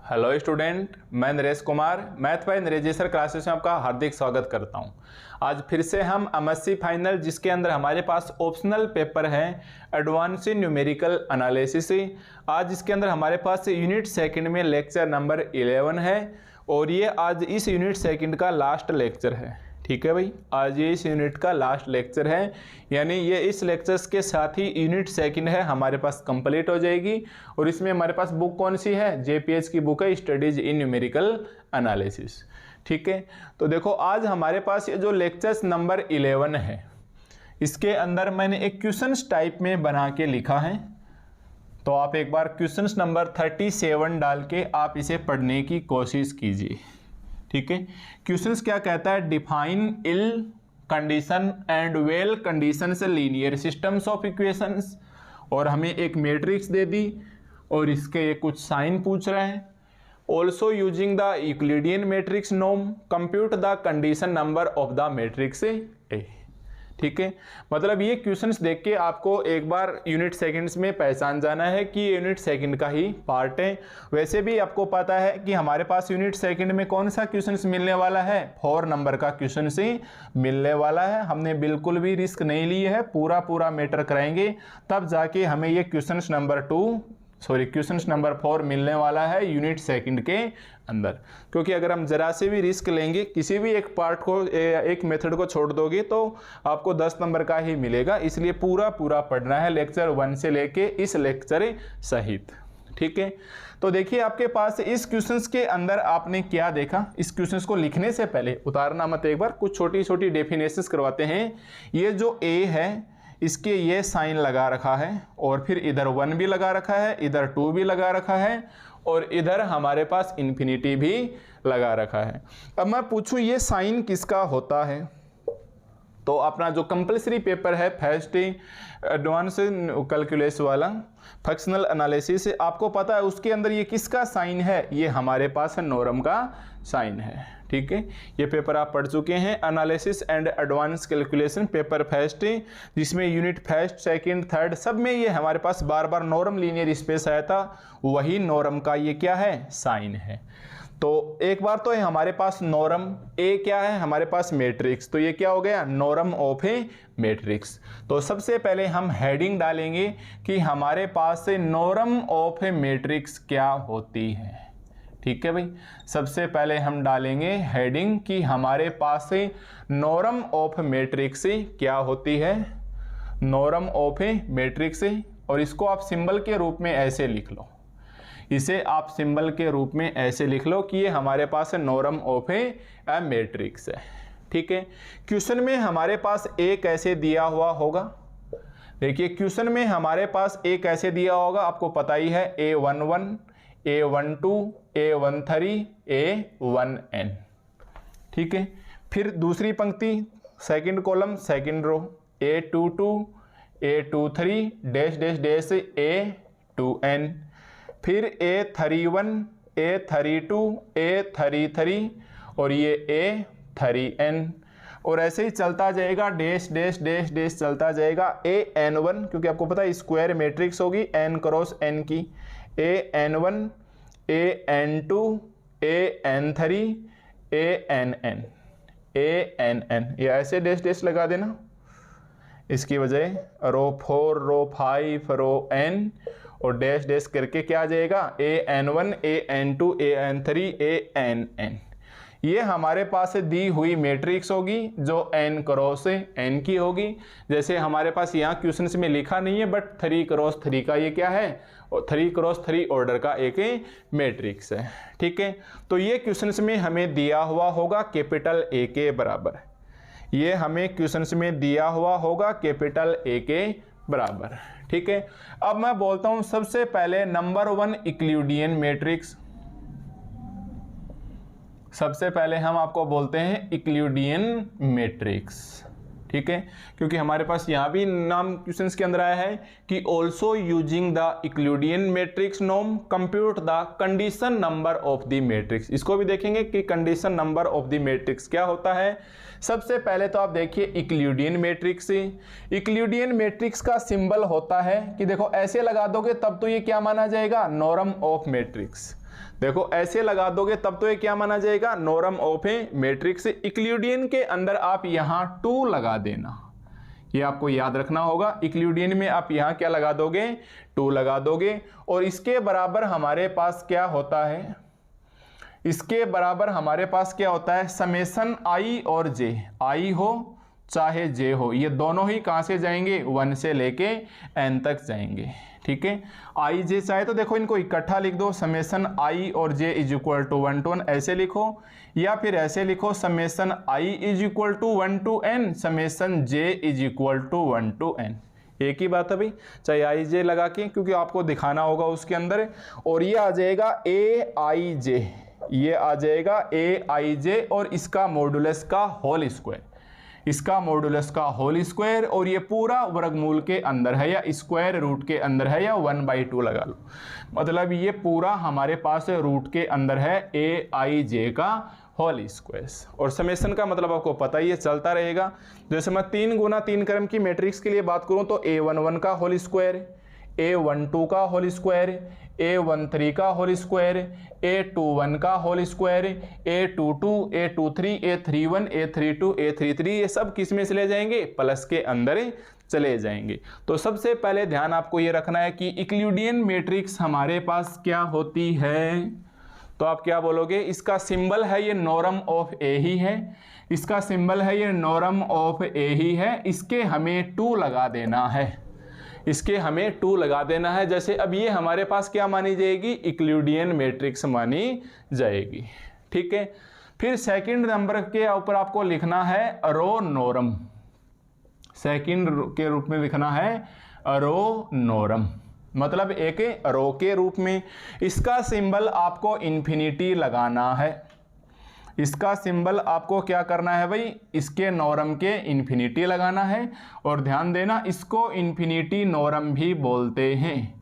Hello student, मैं Naresh Kumar math bye Naresh sir classes में आपका हार्दिक स्वागत करता हूं। आज फिर से हम एमएससी फाइनल जिसके अंदर हमारे पास ऑप्शनल पेपर है एडवांस न्यूमेरिकल एनालिसिस। आज इसके अंदर हमारे पास यूनिट सेकंड में लेक्चर नंबर 11 है और ये आज इस यूनिट सेकंड का लास्ट लेक्चर है। ठीक है भाई, आज ये इस यूनिट का लास्ट लेक्चर है, यानी ये इस लेक्चर्स के साथ ही यूनिट सेकंड है हमारे पास कंप्लीट हो जाएगी। और इसमें हमारे पास बुक कौन सी है? जेपीएच की बुक है, स्टडीज इन न्यूमेरिकल एनालिसिस। ठीक है, तो देखो आज हमारे पास ये जो लेक्चर्स नंबर 11 है इसके अंदर मैंने एक क्वेश्चंस टाइप में बना के लिखा है। तो आप एक बार क्वेश्चंस नंबर 37 डाल के आप इसे पढ़ने की कोशिश कीजिए। ठीक है, क्वेश्चंस क्या कहता है? Define ill condition and well condition से लीनियर सिस्टम्स ऑफ इक्वेशंस। और हमें एक मैट्रिक्स दे दी और इसके कुछ साइन पूछ रहे हैं। Also using the Euclidean matrix नोम compute the condition number of the matrix A. ठीक है, मतलब ये क्वेश्चंस देख के आपको एक बार यूनिट सेकंड्स में पहचान जाना है कि ये यूनिट सेकंड का ही पार्ट है। वैसे भी आपको पता है कि हमारे पास यूनिट सेकंड में कौन सा क्वेश्चंस मिलने वाला है? 4 नंबर का क्वेश्चन ही मिलने वाला है। हमने बिल्कुल भी रिस्क नहीं ली है, पूरा मैटर कराएंगे तब जाके हमें ये क्वेश्चन नंबर 4 मिलने वाला है यूनिट सेकंड के अंदर। क्योंकि अगर हम जरा से भी रिस्क लेंगे, किसी भी एक पार्ट को, एक मेथड को छोड़ दोगे तो आपको 10 नंबर का ही मिलेगा। इसलिए पूरा पढ़ना है लेक्चर 1 से लेके इस लेक्चर सहित। ठीक है, तो देखिए आपके पास इस क्वेश्चंस के अंदर आपने क्या देखा। इस क्वेश्चंस को लिखने से पहले उतारना मत, एक बार कुछ छोटी डेफिनेशंस करवाते हैं। ये जो ए है इसके ये साइन लगा रखा है और फिर इधर 1 भी लगा रखा है, इधर 2 भी लगा रखा है और इधर हमारे पास इन्फिनिटी भी लगा रखा है। अब मैं पूछूं ये साइन किसका होता है? तो अपना जो कंपल्सरी पेपर है फर्स्ट एडवांस कैलकुलस वाला फंक्शनल एनालिसिस, आपको पता है उसके अंदर ये किसका साइन है? ये हमारे पास नॉर्म का साइन है। ठीक है, ये पेपर आप पढ़ चुके हैं, analysis and advance calculation paper first, जिसमें यूनिट फर्स्ट, सेकंड, थर्ड सब में ये हमारे पास बार नॉर्म लीनियर स्पेस आया था। वही नॉर्म का ये क्या है? साइन है। तो एक बार तो है हमारे पास नॉर्म ए क्या है? हमारे पास मैट्रिक्स, तो ये क्या हो गया? Norm of A matrix. तो सबसे पहले हम हेडिंग डालेंगे कि हमारे पास से नॉर्म ऑफ ए मैट्रिक्स क्या होती है। ठीक है भाई, सबसे पहले हम डालेंगे हेडिंग कि हमारे पास से नॉर्म ऑफ मैट्रिक्स क्या होती है। नॉर्म ऑफ ए मैट्रिक्स, और इसको आप सिंबल के रूप में ऐसे लिख लो, इसे आप सिंबल के रूप में ऐसे लिख लो कि ये हमारे पास नॉर्म ऑफ ए मैट्रिक्स है। ठीक है, क्वेश्चन में हमारे पास ए कैसे दिया हुआ होगा? देखिए क्वेश्चन में हमारे पास ए कैसे दिया होगा आपको पता ही है, A11, A12, A13, A1n। ठीक है, फिर दूसरी पंक्ति second column second row A22, A23 dash dash dash A2n, फिर A31, A32, A33 और ये A3n, और ऐसे ही चलता जाएगा, डैश डैश डैश डैश चलता जाएगा। AN1, क्योंकि आपको पता है स्क्वायर मैट्रिक्स होगी n क्रॉस n की, AN1, AN2, AN3, ANn, ANn, ये ऐसे डैश डैश लगा देना। इसकी वजह रो 4, रो 5, रो n और डैश डैश करके क्या आ जाएगा? AN1, AN2, AN3, ANn। ये हमारे पास दी हुई मैट्रिक्स होगी जो n क्रॉस n की होगी। जैसे हमारे पास यहाँ क्वेश्चंस में लिखा नहीं है, बट 3 क्रॉस 3 का ये क्या है? 3 क्रॉस 3 ऑर्डर का एक मैट्रिक्स है। ठीक है, तो ये क्वेश्चंस में हमें दिया हुआ होगा कैपिटल A के बराबर। ये हमें क्वेश्चंस में दिया हुआ होगा कैपिटल A के बराबर। ठीक है, अब मैं बोलता हूं सबसे पहले नंबर 1 यूक्लिडियन मैट्रिक्स। सबसे पहले हम आपको बोलते हैं यूक्लिडियन मैट्रिक्स। ठीक है, क्योंकि हमारे पास यहां भी नाम क्वेश्चंस के अंदर आया है कि also using the Euclidean matrix नोम compute the condition number of the matrix. इसको भी देखेंगे कि condition number of the matrix क्या होता है। सबसे पहले तो आप देखिए यूक्लिडियन मैट्रिक्स। यूक्लिडियन मैट्रिक्स का सिंबल होता है कि देखो ऐसे लगा दोगे तब तो ये क्या माना जाएगा? Norm of matrix. देखो ऐसे लगा दोगे तब तो ये क्या माना जाएगा, norm of A matrix. Euclidean के अंदर आप यहां 2 लगा देना, ये आपको याद रखना होगा। इक्लूडियन में आप यहां क्या लगा दोगे, 2 लगा दोगे। और इसके बराबर हमारे पास क्या होता है, इसके बराबर हमारे पास क्या होता है, समेसन आई और जे, आई हो चाहे जे हो, ये दोनों ही कहां से जाएंगे, 1 से लेके n तक जाएंगे। ठीक है, आई जे चाहे तो देखो इनको इकट्ठा लिख दो, समेसन आई और j is equal to 1 to n, ऐसे लिखो, या फिर ऐसे लिखो, summation I is equal to 1 to n, summation J is equal to 1 to n। एक ही बात है भाई, चाहे आई जे लगा के, क्योंकि आपको दिखाना होगा उसके अंदर। और ये आ जाएगा ए आई जे, ये आ जाएगा ए आई जे, और इसका मॉडुलस का होल स्क्वायर, इसका मॉडुलस का होल स्क्वायर, और ये पूरा वर्गमूल के अंदर है या स्क्वायर रूट के अंदर है, या 1/2 लगा लो, मतलब ये पूरा हमारे पास रूट के अंदर है ए आई जे का होल स्क्वायर। और समेशन का मतलब आपको पता ही है, चलता रहेगा। जैसे मैं 3 गुना 3 क्रम की मैट्रिक्स के लिए बात करूं तो A11 का होल स्क्वायर, A12 का होल स्क्वायर, A13 का होल स्क्वायर, A21 का whole square, A22, A23, A31, A32, A33, ये सब किस में चले जाएंगे, प्लस के अंदर चले जाएंगे। तो सबसे पहले ध्यान आपको ये रखना है कि इक्लूडियन मैट्रिक्स हमारे पास क्या होती है, तो आप क्या बोलोगे, इसका सिंबल है ये नॉर्म ऑफ ए ही है, इसका सिंबल है ये नॉर्म ऑफ ए ही है, इसके हमें 2 लगा देना है, इसके हमें 2 लगा देना है। जैसे अब ये हमारे पास क्या मानी जाएगी, इक्लूडियन मैट्रिक्स मानी जाएगी। ठीक है, फिर सेकंड नंबर के ऊपर आपको लिखना है रो नॉर्म, सेकंड के रूप में लिखना है रो नॉर्म, मतलब एक रो के रूप में। इसका सिंबल आपको इन्फिनिटी लगाना है, इसका सिंबल आपको क्या करना है भाई, इसके नॉर्म के इन्फिनिटी लगाना है। और ध्यान देना, इसको इन्फिनिटी नॉर्म भी बोलते हैं,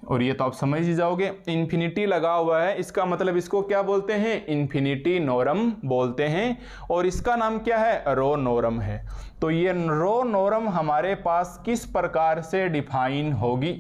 और ये तो आप समझ ही जाओगे, इन्फिनिटी लगा हुआ है, इसका मतलब इसको क्या बोलते हैं, इन्फिनिटी नॉर्म बोलते हैं। और इसका नाम क्या है, रो नॉर्म है। तो ये रो नॉर्म हमारे पास किस प्रकार से डिफाइन होगी,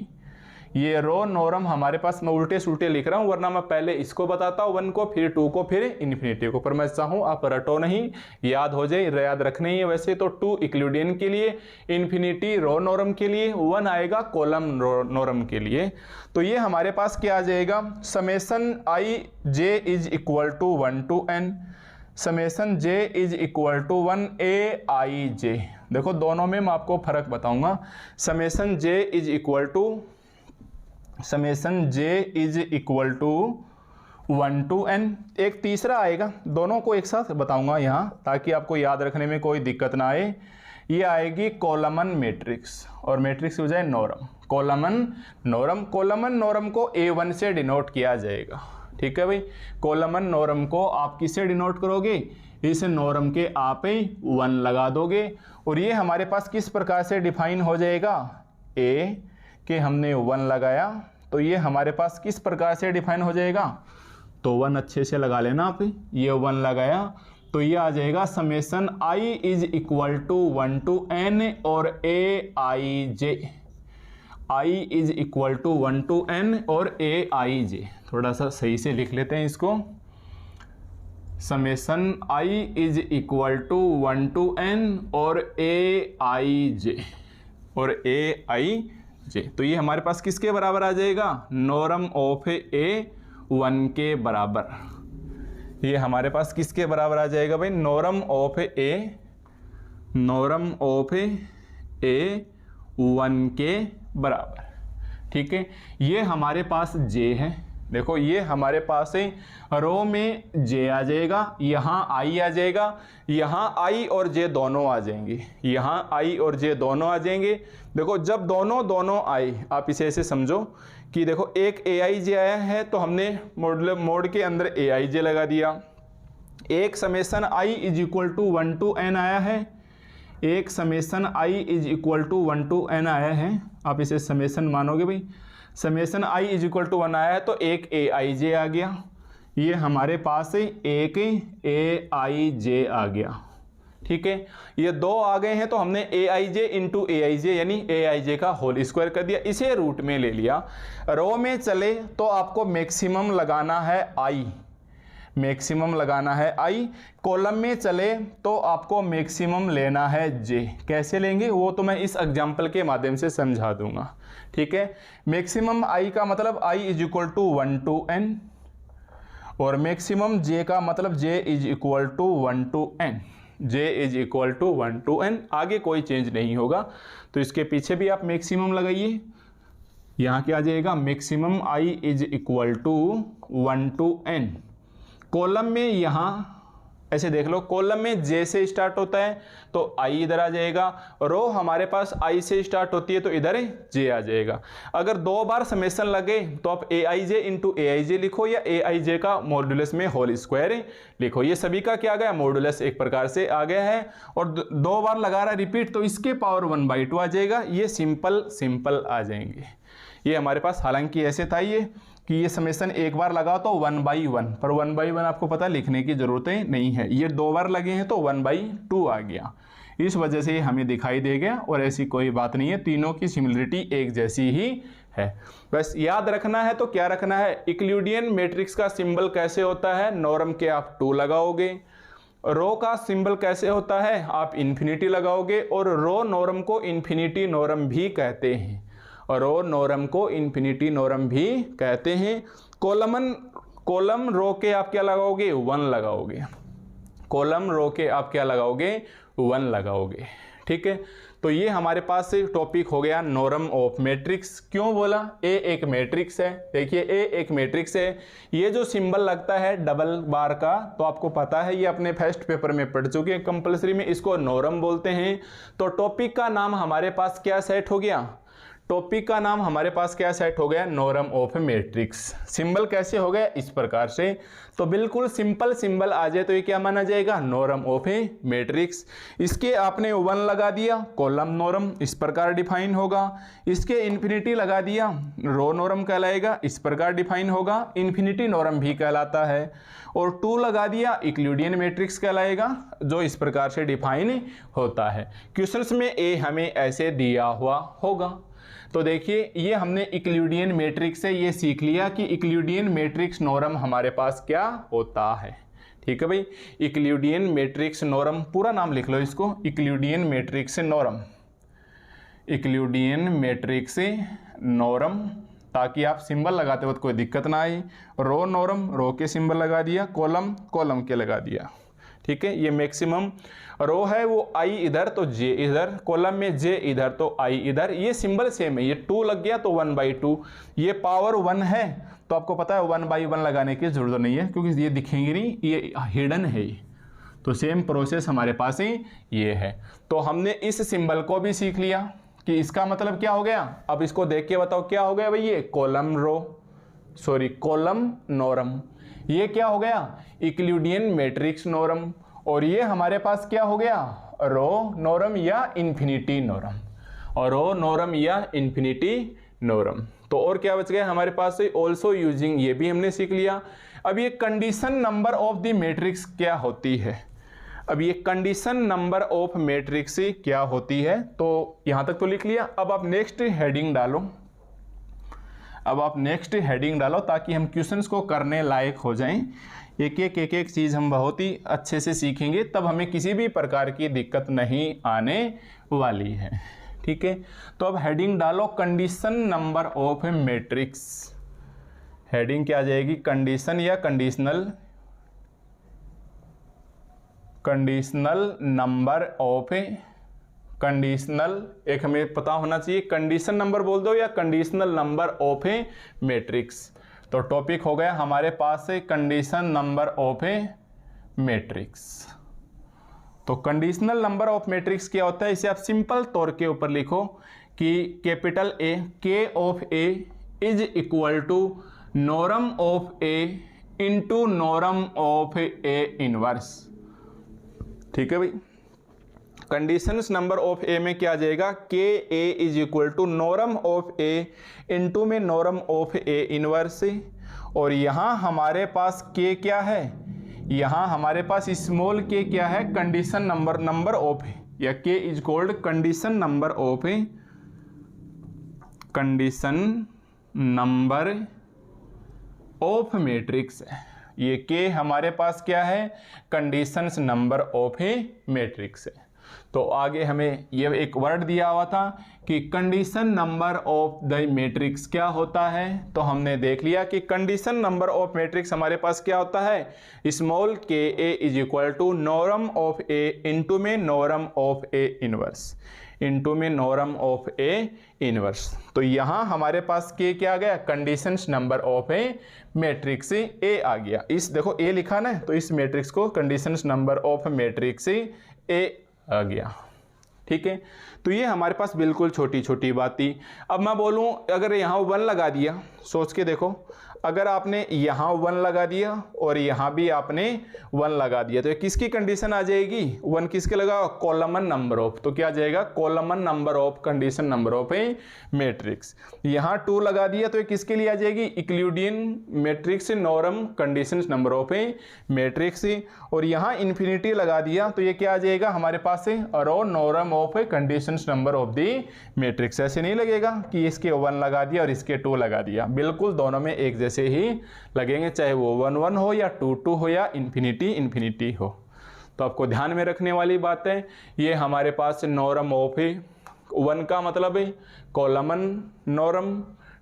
ये रो नॉर्म हमारे पास, मैं उल्टे सुल्टे लिख रहा हूं वरना मैं पहले इसको बताता हूं 1 को, फिर 2 को, फिर इन्फिनिटी को, पर मैं चाहूं आप रटो नहीं, याद हो जाए, याद रखने ही है। वैसे तो 2 इक्लूडियन के लिए, इन्फिनिटी रो नॉर्म के लिए, 1 आएगा कॉलम नॉर्म के लिए। तो ये हमारे पास क्या आ जाएगा, summation I J is equal to 1 to n, summation J is equal to 1 A I J. देखो दोनों में मैं आपको फर्क बताऊंगा, summation J is equal to, summation J is equal to 1 to n। एक तीसरा आएगा, दोनों को एक साथ बताऊंगा यहाँ ताकि आपको याद रखने में कोई दिक्कत ना आए। ये आएगी कॉलमन मैट्रिक्स, और मैट्रिक्स हो जाए नॉर्म, कॉलमन नॉर्म। कॉलमन नॉर्म को A1 से डिनोट किया जाएगा। ठीक है भाई, कॉलमन नॉर्म को आप किससे डिनोट करोगे, इस नॉर्म के आप 1 लगा दोगे। और ये हमारे पास किस प्रकार से डिफाइन हो जाएगा, ए के हमने 1 लगाया, तो ये हमारे पास किस प्रकार से डिफाइन हो जाएगा, तो 1 अच्छे से लगा लेना आप, ये 1 लगाया तो ये आ जाएगा summation I is equal to 1 to n और A I j, i is equal to 1 to n और ए आई जे। थोड़ा सा सही से लिख लेते हैं इसको, summation I is equal to 1 to n और ए आई जे, और ए आई जे। तो ये हमारे पास किसके बराबर आ जाएगा, नॉर्म ऑफ ए 1 के बराबर। ये हमारे पास किसके बराबर आ जाएगा भाई, norm of A, norm of A 1 के बराबर। ठीक है, ये हमारे पास जे है, देखो ये हमारे पास है रो में जे आ जाएगा, यहाँ आई आ जाएगा, यहाँ आई और जे दोनों आ जाएंगे, यहाँ आई और जे दोनों आ जाएंगे। देखो जब दोनों आई, आप इसे ऐसे समझो कि देखो एक ए आई जे आया है तो हमने मोड के अंदर ए आई जे लगा दिया, एक summation I is equal to 1 to n आया है, एक summation I is equal to 1 to n आया है, आप इसे समेसन मानोगे भाई, summation I is equal to 1 आया है तो एक ए आई जे आ गया, ये हमारे पास एक ए आई जे आ गया, ठीक है, ये 2 आ गए हैं तो हमने ए आई जे इंटू ए आई जे यानी ए आई जे का होल स्क्वायर कर दिया, इसे रूट में ले लिया। रो में चले तो आपको मैक्सिमम लगाना है आई, मैक्सिमम लगाना है आई। कॉलम में चले तो आपको मैक्सिमम लेना है जे। कैसे लेंगे वो तो मैं इस एग्जाम्पल के माध्यम से समझा दूंगा। ठीक है, मैक्सिमम आई का मतलब i is equal to 1 to n और मैक्सिमम जे का मतलब j is equal to 1 to n, j is equal to 1 to n, आगे कोई चेंज नहीं होगा। तो इसके पीछे भी आप मैक्सिमम लगाइए, यहाँ क्या आ जाएगा, maximum I is equal to 1 to n। Column में यहाँ ऐसे देख लो, कॉलम में जे से स्टार्ट होता है तो आई इधर आ जाएगा, रो हमारे पास आई से स्टार्ट होती है तो इधर जे आ जाएगा। अगर 2 बार समेशन लगे तो आप ए आई जे इंटू ए आई जे लिखो या ए आई जे का मॉड्यूलस में होल स्क्वायर लिखो। ये सभी का क्या आ गया, मॉड्यूलस एक प्रकार से आ गया है। और 2 बार लगा रहा रिपीट तो इसके पावर 1/2 आ जाएगा। ये सिंपल आ जाएंगे। ये हमारे पास हालांकि ऐसे था ये कि ये समेशन एक बार लगा तो 1/1, पर 1/1 आपको पता लिखने की जरूरत नहीं है। ये 2 बार लगे हैं तो 1/2 आ गया, इस वजह से हमें दिखाई दे गया। और ऐसी कोई बात नहीं है, तीनों की सिमिलरिटी एक जैसी ही है। बस याद रखना है तो क्या रखना है, यूक्लिडियन मैट्रिक्स का सिंबल कैसे होता है, नॉर्म के आप 2 लगाओगे। रो का सिंबल कैसे होता है, आप इन्फिनिटी लगाओगे। और रो नॉर्म को इन्फिनिटी नॉर्म भी कहते हैं, और रो नॉर्म को इन्फिनिटी नॉर्म भी कहते हैं। कॉलम रो के आप क्या लगाओगे, 1 लगाओगे। कॉलम रो के आप क्या लगाओगे, 1 लगाओगे। ठीक है, तो ये हमारे पास से टॉपिक हो गया नॉर्म ऑफ मैट्रिक्स। क्यों बोला, ए एक मैट्रिक्स है। देखिए ए एक मैट्रिक्स है, ये जो सिंबल लगता है डबल बार का तो आपको पता है, ये अपने फर्स्ट पेपर में पढ़ चुके हैं कंपलसरी में, इसको नॉर्म बोलते हैं। तो टॉपिक का नाम हमारे पास क्या सेट हो गया, टॉपिक का नाम हमारे पास क्या सेट हो गया, नॉर्म ऑफ मैट्रिक्स। सिंबल कैसे हो गया, इस प्रकार से। तो बिल्कुल सिंपल सिंबल आ जाए तो ये क्या माना जाएगा, नॉर्म ऑफ ए मैट्रिक्स। इसके आपने 1 लगा दिया, कॉलम नॉर्म इस प्रकार डिफाइन होगा। इसके इन्फिनिटी लगा दिया, रो नॉर्म कहलाएगा, इस प्रकार डिफाइन होगा, इन्फिनिटी नॉर्म भी कहलाता है। और 2 लगा दिया, यूक्लिडियन मैट्रिक्स कहलाएगा, जो इस प्रकार से डिफाइन होता है। क्वेश्चंस में ए हमें ऐसे दिया हुआ होगा। तो देखिए ये हमने यूक्लिडियन मैट्रिक्स से ये सीख लिया कि यूक्लिडियन मैट्रिक्स नॉर्म हमारे पास क्या होता है। ठीक है भाई, यूक्लिडियन मैट्रिक्स नॉर्म, पूरा नाम लिख लो इसको, Euclidean matrix norm, Euclidean matrix norm, ताकि आप सिंबल लगाते वक्त कोई दिक्कत ना आए। रो नॉर्म, रो के सिंबल लगा दिया, कॉलम के लगा दिया। ठीक है, ये मैक्सिमम रो है वो आई इधर तो जे इधर, कॉलम में जे इधर तो आई इधर, ये सिंबल सेम है। ये 2 लग गया तो 1/2, ये पावर 1 है तो आपको पता है 1/1 लगाने की जरूरत नहीं है क्योंकि ये दिखेंगे नहीं, ये हिडन है। तो सेम प्रोसेस हमारे पास ही ये है। तो हमने इस सिंबल को भी सीख लिया कि इसका मतलब क्या हो गया। अब इसको देख के बताओ क्या हो गया भाई, ये कॉलम नॉर्म, ये क्या हो गया, यूक्लिडियन मैट्रिक्स नॉर्म। और ये हमारे पास क्या हो गया, रो नॉर्म या इन्फिनिटी नॉर्म, और रो नॉर्म या इन्फिनिटी नॉर्म। तो और क्या बच गया हमारे पास से, ऑल्सो यूजिंग, ये भी हमने सीख लिया। अब ये condition number of the matrix क्या होती है, अब ये कंडीशन नंबर ऑफ मैट्रिक्स क्या होती है, तो यहां तक तो लिख लिया। अब आप नेक्स्ट हेडिंग डालो, अब आप नेक्स्ट हेडिंग डालो ताकि हम क्वेश्चंस को करने लायक हो जाएं। एक एक चीज़ हम बहुत ही अच्छे से सीखेंगे, तब हमें किसी भी प्रकार की दिक्कत नहीं आने वाली है। ठीक है, तो अब हेडिंग डालो condition number of matrix. Heading क्या आ जाएगी, कंडीशन या कंडीशनल नंबर ऑफ, कंडीशनल एक हमें पता होना चाहिए, कंडीशन नंबर बोल दो या conditional number of A matrix. तो टॉपिक हो गया हमारे पास से condition number of A matrix. तो कंडीशनल नंबर ऑफ मैट्रिक्स क्या होता है, इसे आप सिंपल तौर के ऊपर लिखो कि capital A, K of A is equal to norm of A into norm of A inverse. ठीक है भाई, कंडीशंस नंबर ऑफ ए में क्या आ जाएगा, k A is equal to norm of A into में नॉर्म ऑफ ए इनवर्स। और यहाँ हमारे पास के क्या है, यहाँ हमारे पास स्मॉल के क्या है, कंडीशन नंबर ऑफ है, या के is called condition number of है, कंडीशन नंबर ऑफ मैट्रिक्स है। ये के हमारे पास क्या है, conditions number of A matrix है। तो आगे हमें ये एक वर्ड दिया हुआ था कि condition number of the matrix क्या होता है। तो हमने देख लिया कि कंडीशन नंबर ऑफ मैट्रिक्स हमारे पास क्या होता है, small k A is equal to norm of A into में norm of A inverse, into में नॉर्म ऑफ ए इनवर्स। तो यहाँ हमारे पास के क्या आ गया, conditions number of A matrix A आ गया। इस देखो ए लिखा ना, तो इस मैट्रिक्स को conditions number of matrix A आ गया। ठीक है, तो ये हमारे पास बिल्कुल छोटी छोटी बात थी। अब मैं बोलूँ अगर यहाँ 1 लगा दिया, सोच के देखो, अगर आपने यहाँ 1 लगा दिया और यहाँ भी आपने 1 लगा दिया, तो ये किसकी कंडीशन आ जाएगी, 1 किसके लगा, कॉलमन नंबर ऑफ, तो क्या आ जाएगा, कॉलमन number of condition number of A matrix. यहाँ 2 लगा दिया तो ये किसके लिए आ जाएगी, Euclidean matrix norm condition number of A matrix. और यहाँ इन्फिनिटी लगा दिया तो ये क्या आ जाएगा हमारे पास से, row norm of A condition number of the matrix. ऐसे नहीं लगेगा कि इसके 1 लगा दिया और इसके 2 लगा दिया, बिल्कुल दोनों में एक जैसे ही लगेंगे, चाहे वो 1 1 हो या 2 2 हो या इन्फिनिटी इन्फिनिटी हो। तो आपको ध्यान में रखने वाली बात है, ये हमारे पास नॉर्म ऑफ है, 1 का मतलब है कॉलमन नॉर्म,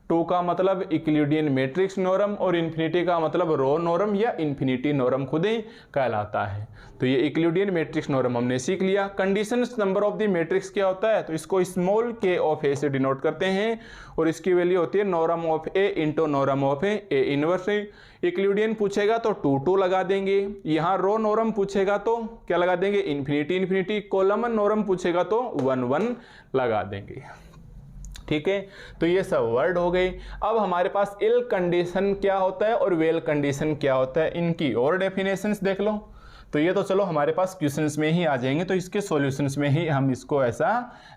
2 का मतलब यूक्लिडियन मैट्रिक्स नॉर्म और इन्फिनिटी का मतलब रो नॉर्म या इन्फिनिटी नॉर्म खुद ही कहलाता है। तो ये यूक्लिडियन मैट्रिक्स नॉर्म हमने सीख लिया। Conditions number of the matrix क्या होता है, तो इसको स्मॉल के ऑफ ए से डिनोट करते हैं और इसकी वैल्यू होती है norm of A into norm of A inverse. Euclidean पूछेगा तो 2 2 लगा देंगे, यहाँ रो नॉर्म पूछेगा तो क्या लगा देंगे, इन्फिनिटी इन्फिनिटी, कॉलमन नॉर्म पूछेगा तो 1 1 लगा देंगे। ठीक है, तो ये सब वर्ड हो गए। अब हमारे पास इल कंडीशन क्या होता है और वेल कंडीशन क्या होता है, इनकी और डेफिनेशंस देख लो। तो ये तो चलो हमारे पास क्वेश्चंस में ही आ जाएंगे, तो इसके सॉल्यूशंस में ही हम इसको ऐसा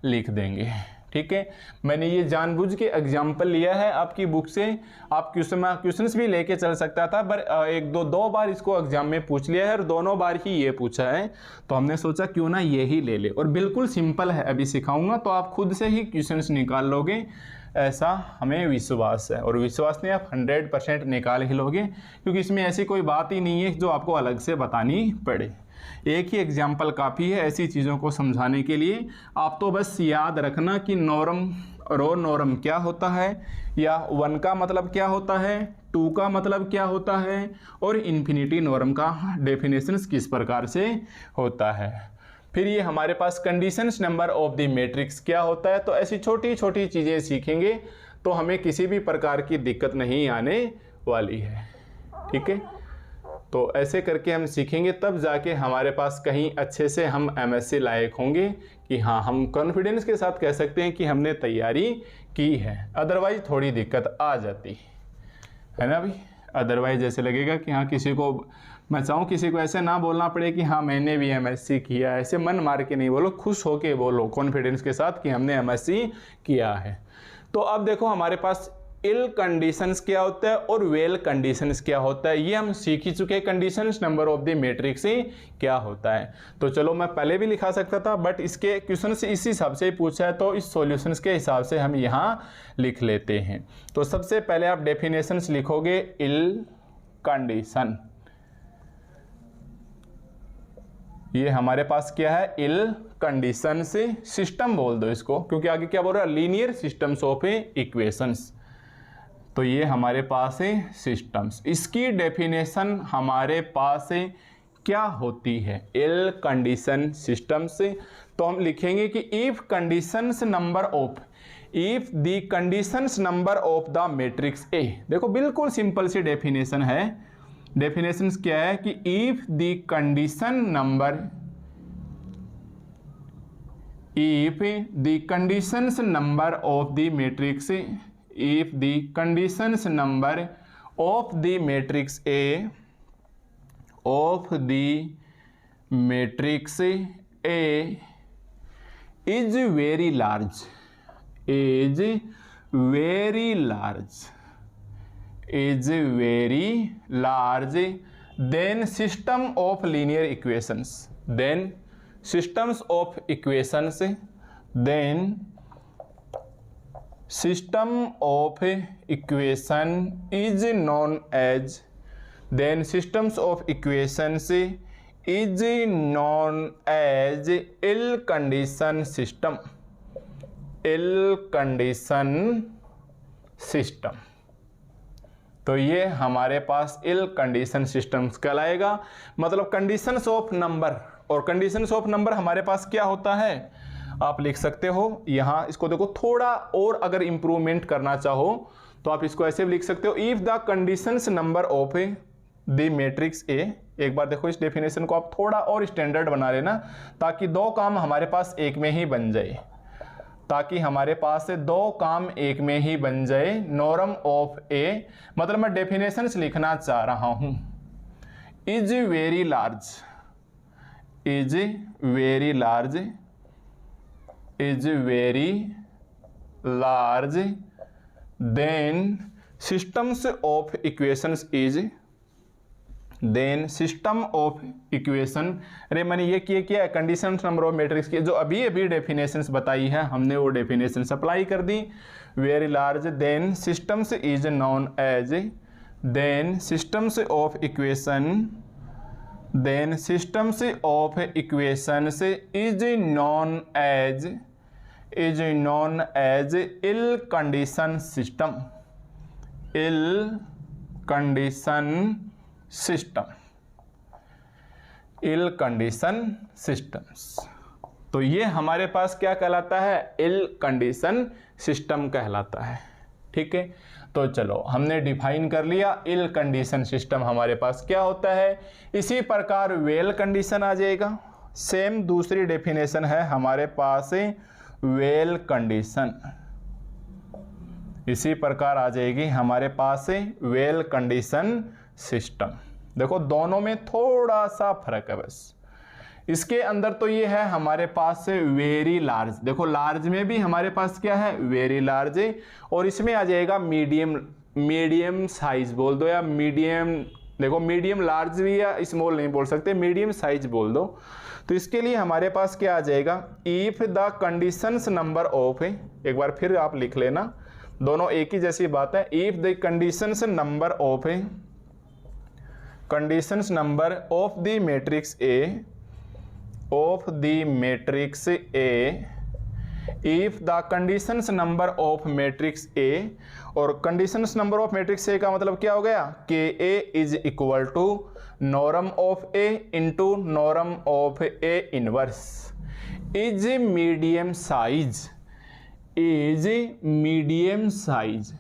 लिख देंगे। ठीक है, मैंने ये जानबूझ के एग्जाम्पल लिया है आपकी बुक से, आप क्वेश्चंस भी लेके चल सकता था, पर एक दो बार इसको एग्जाम में पूछ लिया है और दोनों बार ही ये पूछा है, तो हमने सोचा क्यों ना ये ही ले ले। और बिल्कुल सिंपल है, अभी सिखाऊंगा तो आप खुद से ही क्वेश्चंस निकाल लोगे, ऐसा हमें विश्वास है। और विश्वास नहीं, आप 100% निकाल ही लोगे, क्योंकि इसमें ऐसी कोई बात ही नहीं है जो आपको अलग से बतानी पड़े। एक ही एग्जाम्पल काफ़ी है ऐसी चीज़ों को समझाने के लिए। आप तो बस याद रखना कि नॉर्म रो नॉर्म क्या होता है, या 1 का मतलब क्या होता है, 2 का मतलब क्या होता है, और इन्फिनिटी नॉर्म का डेफिनेशंस किस प्रकार से होता है। फिर ये हमारे पास conditions number of the matrix क्या होता है। तो ऐसी छोटी छोटी चीज़ें सीखेंगे तो हमें किसी भी प्रकार की दिक्कत नहीं आने वाली है। ठीक है, तो ऐसे करके हम सीखेंगे, तब जाके हमारे पास कहीं अच्छे से हम MSc लायक होंगे कि हाँ, हम कॉन्फिडेंस के साथ कह सकते हैं कि हमने तैयारी की है। अदरवाइज थोड़ी दिक्कत आ जाती है ना भाई, अदरवाइज ऐसे लगेगा कि हाँ, किसी को मैं चाहूँ किसी को ऐसे ना बोलना पड़े कि हाँ मैंने भी MSc किया, ऐसे मन मार के नहीं बोलो, खुश होके बोलो कॉन्फिडेंस के साथ कि हमने MSc किया है। तो अब देखो हमारे पास इल कंडीशंस क्या होता है और वेल कंडीशंस क्या होता है, ये हम सीख ही चुके हैं। Conditions number of the matrix क्या होता है, तो चलो मैं पहले भी लिखा सकता था, बट इसके क्वेश्चन से इस हिसाब से ही पूछा है, तो इस सॉल्यूशंस के हिसाब से हम यहाँ लिख लेते हैं। तो सबसे पहले आप डेफिनेशंस लिखोगे, इल कंडीशन, ये हमारे पास क्या है, इल कंडीशन से सिस्टम बोल दो इसको, क्योंकि आगे क्या बोल रहा है, लीनियर सिस्टम्स ऑफ इक्वेशंस। तो ये हमारे पास है सिस्टम्स, इसकी डेफिनेशन हमारे पास है क्या होती है, इल कंडीशन सिस्टम से। तो हम लिखेंगे कि if conditions number of, if the conditions number of the matrix ए। देखो बिल्कुल सिंपल सी डेफिनेशन है। डेफिनेशन क्या है कि if the condition number, if the conditions number of the matrix, if the conditions number of the matrix A, of the matrix A is very large, is very large, is very large, then system of linear equations, then systems of equations, then system of equation is known as, then systems of equations is known as ill condition system, ill condition system। तो ये हमारे पास इल condition systems कहलाएगा। मतलब conditions of number, और conditions of number हमारे पास क्या होता है, आप लिख सकते हो यहां इसको देखो, थोड़ा और अगर इंप्रूवमेंट करना चाहो तो आप इसको ऐसे भी लिख सकते हो, if the conditions number of the matrix ए। एक बार देखो इस डेफिनेशन को आप थोड़ा और स्टैंडर्ड बना लेना ताकि दो काम हमारे पास एक में ही बन जाए, ताकि हमारे पास दो काम एक में ही बन जाए। नॉर्म ऑफ ए, मतलब मैं डेफिनेशंस लिखना चाह रहा हूं, is very large, is very large, is very large, then systems of equations is, then system of equation। अरे मैंने ये किया कंडीशन नंबर ऑफ मैट्रिक्स की जो अभी डेफिनेशंस बताई है हमने, वो डेफिनेशंस अप्लाई कर दी। Very large, then systems is known as, then systems of equation, then systems of equations is known as ill condition system, ill condition system, ill condition systems। तो ये हमारे पास क्या कहलाता है, ill condition system कहलाता है। ठीक है, तो चलो हमने डिफाइन कर लिया इल कंडीशन सिस्टम हमारे पास क्या होता है। इसी प्रकार वेल कंडीशन आ जाएगा, सेम दूसरी डेफिनेशन है हमारे पास वेल कंडीशन, इसी प्रकार आ जाएगी हमारे पास वेल कंडीशन सिस्टम। देखो दोनों में थोड़ा सा फर्क है बस। इसके अंदर तो ये है हमारे पास वेरी लार्ज, देखो लार्ज में भी हमारे पास क्या है, वेरी लार्ज, और इसमें आ जाएगा मीडियम, मीडियम साइज बोल दो या मीडियम, देखो मीडियम लार्ज भी या स्मॉल नहीं बोल सकते, मीडियम साइज बोल दो। तो इसके लिए हमारे पास क्या आ जाएगा, if the conditions number of, एक बार फिर आप लिख लेना, दोनों एक ही जैसी बात है। If the conditions number of, conditions number of the matrix A, of the matrix A, if the conditions number of matrix A, और conditions number of matrix A का मतलब क्या हो गया, कि A is equal to norm of A into norm of A inverse, is medium size, is medium size,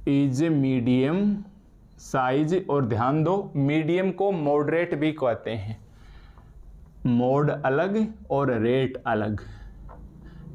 is medium size। और ध्यान दो मीडियम को मॉडरेट भी कहते हैं, मोड अलग और रेट अलग,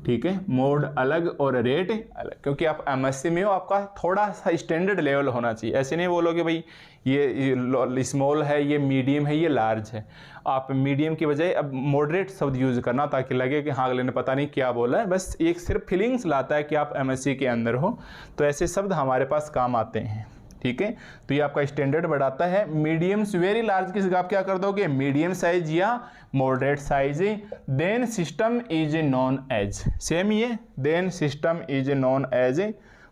ठीक है, मोड अलग और रेट अलग, क्योंकि आप एमएससी में हो, आपका थोड़ा सा स्टैंडर्ड लेवल होना चाहिए। ऐसे नहीं बोलोगे भाई ये स्मॉल है, ये मीडियम है, ये लार्ज है। आप मीडियम की बजाय अब मॉडरेट शब्द यूज करना ताकि लगे कि हाँ अगले ने पता नहीं क्या बोला है, बस एक सिर्फ फीलिंग्स लाता है कि आप एमएससी के अंदर हो, तो ऐसे शब्द हमारे पास काम आते हैं। ठीक है, तो ये आपका स्टैंडर्ड बढ़ाता है। मीडियम्स वेरी लार्ज की जगह आप क्या कर दोगे, मीडियम साइज या moderate size. Then system is known as, same ये then system is known as,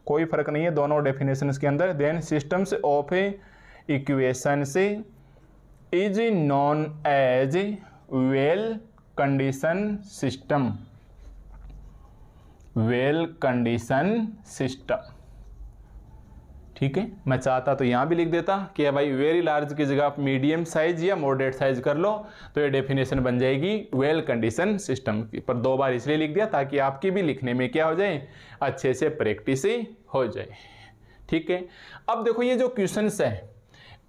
कोई फर्क नहीं है दोनों डेफिनेशंस के अंदर। देन सिस्टम्स ऑफ इक्वेशन से is known as well condition system, well condition system. ठीक है, मैं चाहता तो यहाँ भी लिख देता कि भाई वेरी लार्ज की जगह आप मीडियम साइज या मॉडरेट साइज कर लो, तो ये डेफिनेशन बन जाएगी वेल कंडीशन सिस्टम की। पर दो बार इसलिए लिख दिया ताकि आपकी भी लिखने में क्या हो जाए, अच्छे से प्रैक्टिस हो जाए। ठीक है, अब देखो ये जो क्वेश्चंस है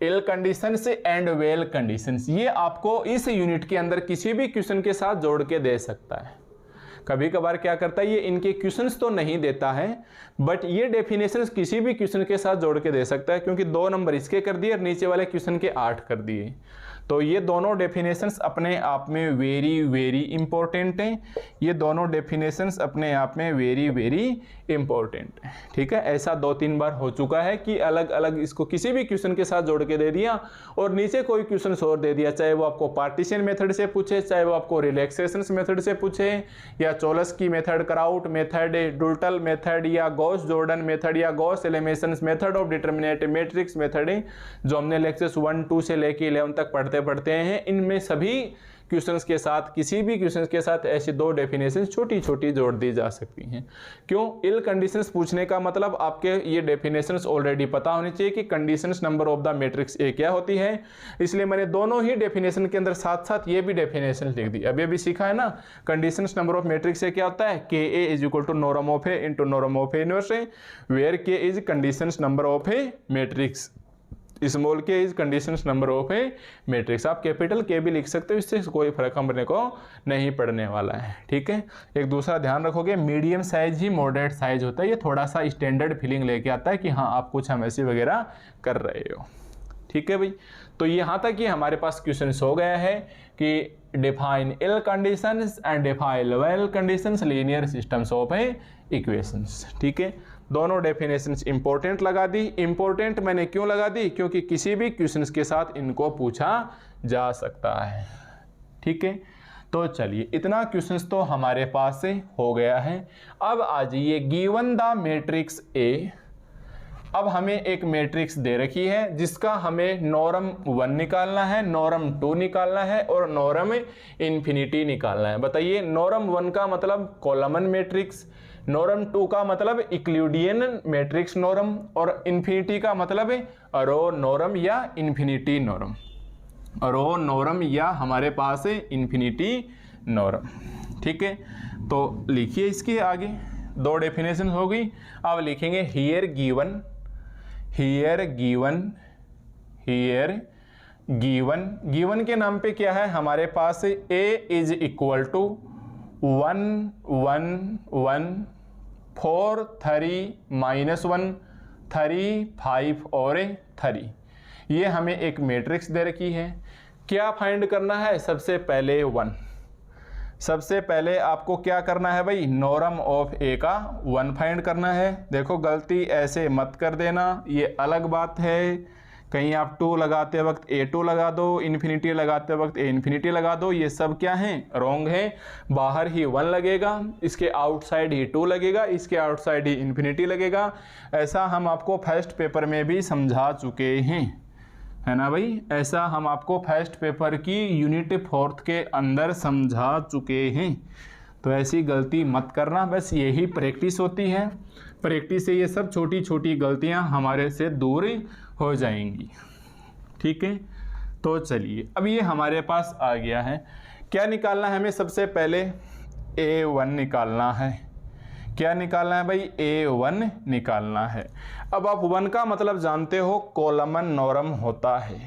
इल कंडीशंस एंड वेल कंडीशंस, ये आपको इस यूनिट के अंदर किसी भी क्वेश्चन के साथ जोड़ के दे सकता है। कभी कभार क्या करता है, ये इनके क्वेश्चंस तो नहीं देता है, बट ये डेफिनेशंस किसी भी क्वेश्चन के साथ जोड़ के दे सकता है, क्योंकि 2 नंबर इसके कर दिए और नीचे वाले क्वेश्चन के 8 कर दिए। तो ये दोनों डेफिनेशंस अपने आप में वेरी वेरी इंपॉर्टेंट हैं, ये दोनों डेफिनेशंस अपने आप में वेरी वेरी इंपॉर्टेंट है। ठीक है, ऐसा 2-3 बार हो चुका है कि अलग अलग इसको किसी भी क्वेश्चन के साथ जोड़ के दे दिया और नीचे कोई क्वेश्चन और दे दिया, चाहे वो आपको पार्टीशन मेथड से पूछे, चाहे वो आपको रिलैक्सेशन मेथड से पूछे, या चोलस्की मेथड, क्राउट मेथड, डुल्टल मेथड, या गॉस जॉर्डन मेथड, या Gauss elimination method of determinate matrix method, जो हमने लेक्चर्स 1-2 से लेके 11 तक पढ़ते हैं। इनमें सभी क्वेश्चंस के साथ, किसी भी क्वेश्चंस के साथ ऐसी 2 डेफिनेशन छोटी छोटी जोड़ दी जा सकती हैं। क्यों? इल कंडीशंस पूछने का मतलब आपके ये डेफिनेशंस ऑलरेडी पता होनी चाहिए कि conditions number of the matrix A क्या होती है, इसलिए मैंने दोनों ही डेफिनेशन के अंदर साथ साथ ये भी डेफिनेशन लिख दी। अभी अभी सीखा है ना, conditions number of matrix A क्या होता है, k A is equal to norm of A into norm of A inverse A, where k is conditions number of A matrix, small k is conditions number of A matrix. आप capital k भी लिख सकते हो, इससे कोई फर्क हमने को नहीं पड़ने वाला है। ठीक है, एक दूसरा ध्यान रखोगे, मीडियम साइज ही मॉडरेट साइज होता है, ये थोड़ा सा स्टैंडर्ड फीलिंग लेके आता है कि हाँ आप कुछ एमएससी वगैरह कर रहे हो। ठीक है भाई, तो यहाँ तक कि हमारे पास क्वेश्चन हो गया है कि define ill conditions and define well conditions linear systems of equations. ठीक है, दोनों डेफिनेशंस इंपॉर्टेंट लगा दी। इंपॉर्टेंट मैंने क्यों लगा दी, क्योंकि किसी भी क्वेश्चंस के साथ इनको पूछा जा सकता है। ठीक है, तो चलिए इतना क्वेश्चंस तो हमारे पास से हो गया है। अब आ जाइए, गिवन द मैट्रिक्स ए। अब हमें एक मैट्रिक्स दे रखी है जिसका हमें नॉर्म 1 निकालना है, नॉर्म 2 निकालना है और नॉर्म इन्फिनिटी निकालना है। बताइए, नॉर्म 1 का मतलब कॉलमन मैट्रिक्स, नॉर्म 2 का मतलब इक्लूडियन मैट्रिक्स नॉर्म, और इन्फिनिटी का मतलब रो नॉर्म या इन्फिनिटी नॉर्म, रो नॉर्म या हमारे पास है इन्फिनिटी नॉर्म। ठीक है, तो लिखिए इसके आगे 2 डेफिनेशन हो गई। अब लिखेंगे here given, here given, here given. Given के नाम पे क्या है हमारे पास, a इज इक्वल टू 1 1 1 4 3 -1 3 5 और 3। ये हमें एक मैट्रिक्स दे रखी है। क्या फाइंड करना है, सबसे पहले 1, सबसे पहले आपको क्या करना है भाई, नॉर्म ऑफ ए का 1 फाइंड करना है। देखो गलती ऐसे मत कर देना, ये अलग बात है, कहीं आप 2 लगाते वक्त A2 लगा दो, इन्फिनिटी लगाते वक्त A इन्फिनिटी लगा दो, ये सब क्या है, रॉन्ग है। बाहर ही 1 लगेगा, इसके आउटसाइड ही 2 लगेगा, इसके आउटसाइड ही इन्फिनिटी लगेगा। ऐसा हम आपको फर्स्ट पेपर में भी समझा चुके हैं, है ना भाई, ऐसा हम आपको फर्स्ट पेपर की यूनिट 4 के अंदर समझा चुके हैं। तो ऐसी गलती मत करना, बस यही प्रैक्टिस होती है, प्रैक्टिस से ये सब छोटी छोटी गलतियां हमारे से दूर हो जाएंगी। ठीक है, तो चलिए अब ये हमारे पास आ गया है। क्या निकालना है हमें, सबसे पहले A1 निकालना है। क्या निकालना है भाई, A1 निकालना है। अब आप 1 का मतलब जानते हो, कॉलमन नॉर्म होता है।